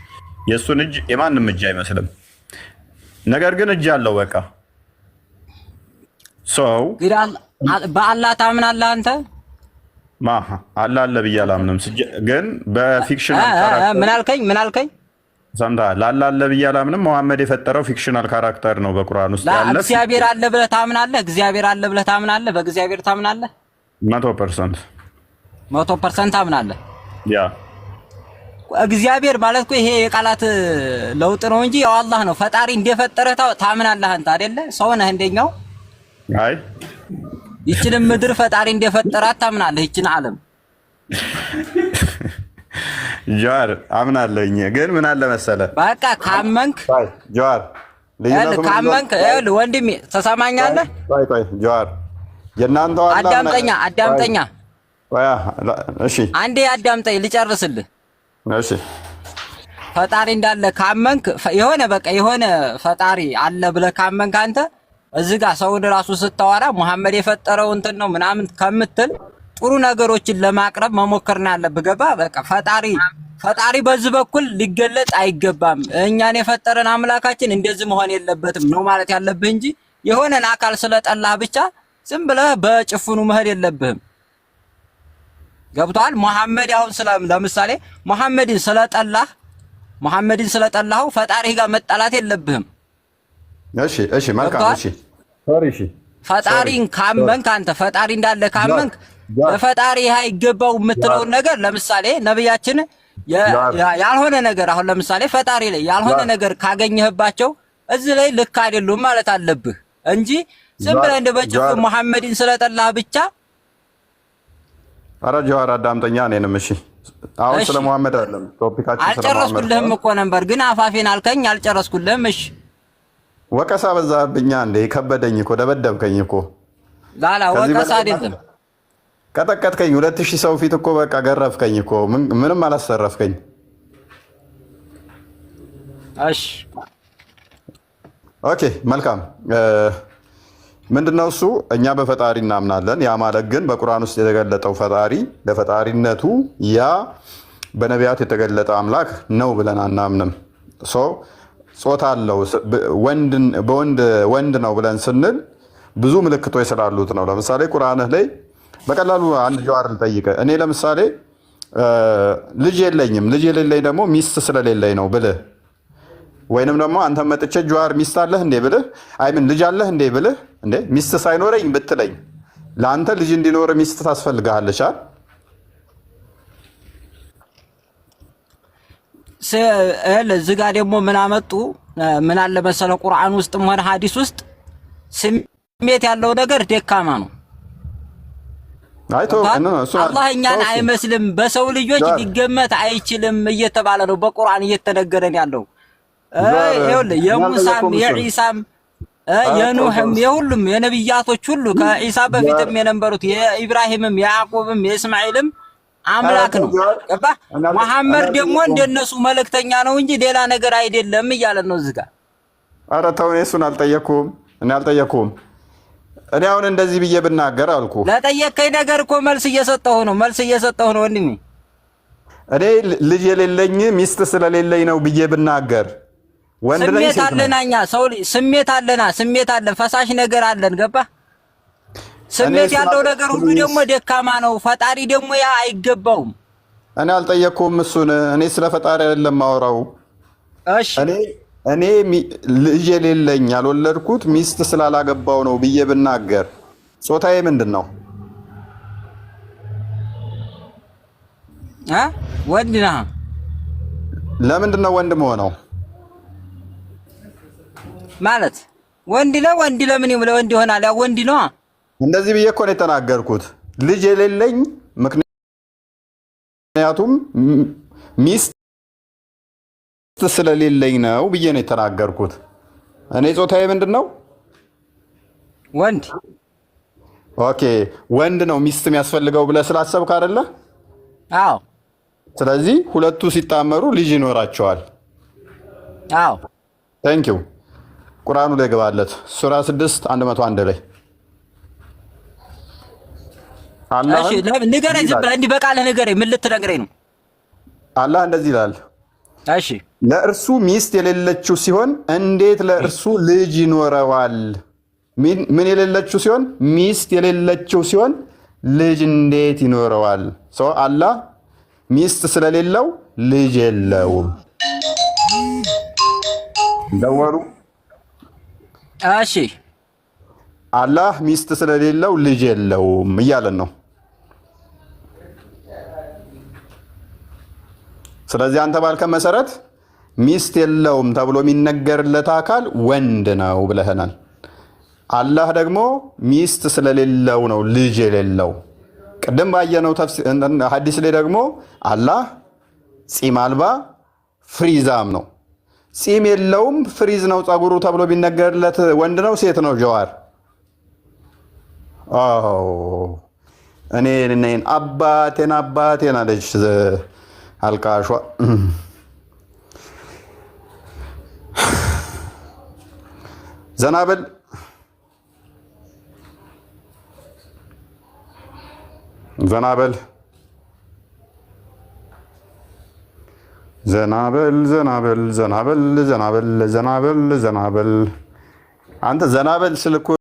የሱን እጅ የማንም እጅ አይመስልም። ነገር ግን እጅ አለው። በቃ ሰው በአላህ ታምናለህ አንተ? አላህ አለ ብዬ አላምንም። ግን በፊክሽናል ምን አልከኝ? ሰምተሃል? አላህ አለ ብዬ አላምንም። መሐመድ የፈጠረው ፊክሽናል ካራክተር ነው በቁርአን ውስጥ ያለ። እግዚአብሔር አለ ብለህ ታምናለህ? እግዚአብሔር አለ ብለህ ታምናለህ? በእግዚአብሔር ታምናለህ? 100% ታምናለህ? ያ እግዚአብሔር ማለት እኮ ይሄ የቃላት ለውጥ ነው እንጂ ያው አላህ ነው ፈጣሪ። እንደፈጠረህ ታምናለህ አንተ አይደለ? ሰው ነህ እንደኛው። አይ ይችንም ምድር ፈጣሪ እንደፈጠራት ታምናለህ? ይችን ዓለም ጀዋር አምናለኝ። ግን ምን አለ መሰለህ፣ በቃ ካመንክ ጀዋር ካመንክ ወንድሜ ተሰማኛለህ? ቆይ ጀዋር የእናንተው አዳምጠኛ። እሺ አንዴ አዳምጠኝ ልጨርስልህ። እሺ ፈጣሪ እንዳለ ካመንክ የሆነ ፈጣሪ አለ ብለህ ካመንክ አንተ እዚህ ጋር ሰውን ራሱ ስታወራ መሐመድ የፈጠረው እንትን ነው ምናምን ከምትል ጥሩ ነገሮችን ለማቅረብ መሞከር ነው ያለብህ። ገባ? በቃ ፈጣሪ በዚህ በኩል ሊገለጽ አይገባም። እኛን የፈጠረን አምላካችን እንደዚህ መሆን የለበትም ነው ማለት ያለብህ እንጂ የሆነን አካል ስለጠላህ ብቻ ዝም ብለህ በጭፍኑ መሄድ የለብህም። ገብቶሃል? መሐመድ አሁን ለምሳሌ መሐመድን ስለጠላህ ሙሐመድን ስለጠላኸው ፈጣሪህ ጋር መጣላት የለብህም። እሺ መልካም። እሺ ፈጣሪን ካመንክ አንተ ፈጣሪ እንዳለ ካመንክ ለፈጣሪ አይገባው የምትለውን ነገር ለምሳሌ ነብያችን ያልሆነ ነገር አሁን ለምሳሌ ፈጣሪ ላይ ያልሆነ ነገር ካገኘህባቸው እዚህ ላይ ልክ አይደሉም ማለት አለብህ እንጂ ዝም ብለህ እንደ በጭፍ ሙሐመድን ስለጠላህ ብቻ። ኧረ ጀዋር አዳምጠኛ እኔንም። እሺ አሁን ስለ ሙሐመድ አይደለም ቶፒካችን። አልጨረስኩልህም እኮ ነበር ግን አፋፌን አልከኝ፣ አልጨረስኩልህም። እሺ ወቀሳ በዛብኛ እንዴ? ከበደኝ እኮ ደበደብከኝ እኮ። ላላ ወቀሳ አይደለም ቀጠቀጥከኝ። 2000 ሰው ፊት እኮ በቃ ገረፍከኝ እኮ ምንም አላሰረፍከኝ። እሺ ኦኬ መልካም። ምንድነው እሱ? እኛ በፈጣሪ እናምናለን። ያ ማለት ግን በቁርአን ውስጥ የተገለጠው ፈጣሪ ለፈጣሪነቱ ያ በነቢያት የተገለጠ አምላክ ነው ብለን አናምንም። ጾታ አለው ወንድ ነው ብለን ስንል ብዙ ምልክቶች ስላሉት ነው። ለምሳሌ ቁርአንህ ላይ በቀላሉ አንድ ጀዋር ልጠይቀ። እኔ ለምሳሌ ልጅ የለኝም፣ ልጅ የሌለኝ ደግሞ ሚስት ስለሌለኝ ነው ብልህ፣ ወይንም ደግሞ አንተ መጥቼ ጀዋር ሚስት አለህ እንዴ ብልህ፣ አይምን ልጅ አለህ እንዴ ብልህ፣ እንዴ ሚስት ሳይኖረኝ ብትለኝ ለአንተ ልጅ እንዲኖር ሚስት ታስፈልግሃለች አይደል? እዚህ ጋር ደግሞ ምን አመጡ? ምን አለ መሰለ ቁርአን ውስጥም ሆነ ሐዲስ ውስጥ ስሜት ያለው ነገር ደካማ ነው። አላህ እኛን አይመስልም፣ በሰው ልጆች ሊገመት አይችልም እየተባለ ነው በቁርአን እየተነገረን ያለው። ይኸውልህ የሙሳም የዒሳም የኑህም የሁሉም የነብያቶች ሁሉ ከዒሳ በፊትም የነበሩት የኢብራሂምም የያዕቆብም የእስማኤልም አምላክ ነው። ገባ? መሐመድ ደግሞ እንደነሱ መልእክተኛ ነው እንጂ ሌላ ነገር አይደለም እያለን ነው እዚህ ጋር። ኧረ ተው፣ እሱን አልጠየኩም። እኔ አሁን እንደዚህ ብዬ ብናገር አልኩ። ለጠየቀኝ ነገር እኮ መልስ እየሰጠሁ ነው ወንድሜ። እኔ ልጅ የሌለኝ ሚስት ስለሌለኝ ነው ብዬ ብናገር ወንድ ነኝ ሴት ነኝ? ስሜት አለና እኛ ሰው ስሜት አለን፣ ፈሳሽ ነገር አለን። ገባ? ስሜት ያለው ነገር ሁሉ ደግሞ ደካማ ነው። ፈጣሪ ደግሞ ያ አይገባውም። እኔ አልጠየቅኩም እሱን። እኔ ስለ ፈጣሪ አይደለም ማወራው። እሺ እኔ ልጅ የሌለኝ ያልወለድኩት ሚስት ስላላገባው ነው ብዬ ብናገር ጾታዬ ምንድን ነው? ወንድ ነህ። ለምንድን ነው ወንድ መሆነው? ማለት ወንድ ለምን ወንድ ይሆናል? ያ ወንድ ነው። እንደዚህ ብዬ እኮ ነው የተናገርኩት። ልጅ የሌለኝ ምክንያቱም ሚስት ስለሌለኝ ነው ብዬ ነው የተናገርኩት። እኔ ጾታዬ ምንድን ነው? ወንድ። ኦኬ ወንድ ነው ሚስት የሚያስፈልገው ብለህ ስላሰብክ አይደለ? አዎ። ስለዚህ ሁለቱ ሲጣመሩ ልጅ ይኖራቸዋል። አዎ። ቴንኪው። ቁርአኑ ላይ ገባለት ሱራ 6:101 ላይ እሺ ንገረኝ፣ ዝም ብለህ እንዲህ በቃልህ ንገረኝ። ምን ልትነግረኝ ነው? አላህ እንደዚህ ይላል። እሺ ለእርሱ ሚስት የሌለችው ሲሆን እንዴት ለእርሱ ልጅ ይኖረዋል? ምን የሌለችው ሲሆን? ሚስት የሌለችው ሲሆን ልጅ እንዴት ይኖረዋል? አላህ ሚስት ስለሌለው ልጅ የለውም። ደወሉ። እሺ አላህ ሚስት ስለሌለው ልጅ የለውም እያለን ነው። ስለዚህ አንተ ባልከን መሰረት ሚስት የለውም ተብሎ የሚነገርለት አካል ወንድ ነው ብለህናል። አላህ ደግሞ ሚስት ስለሌለው ነው ልጅ የሌለው። ቅድም ባየነው ሐዲስ ላይ ደግሞ አላህ ጺም አልባ ፍሪዛም ነው። ጺም የለውም ፍሪዝ ነው ጸጉሩ ተብሎ ቢነገርለት ወንድ ነው ሴት ነው? ጀዋር እኔን አባቴን አለች አልቃሿ። ዘናበል ዘናበል ዘናበል ዘናበል ዘናበል ዘናበል ዘናበል ዘናበል አንተ ዘናበል ስልኮ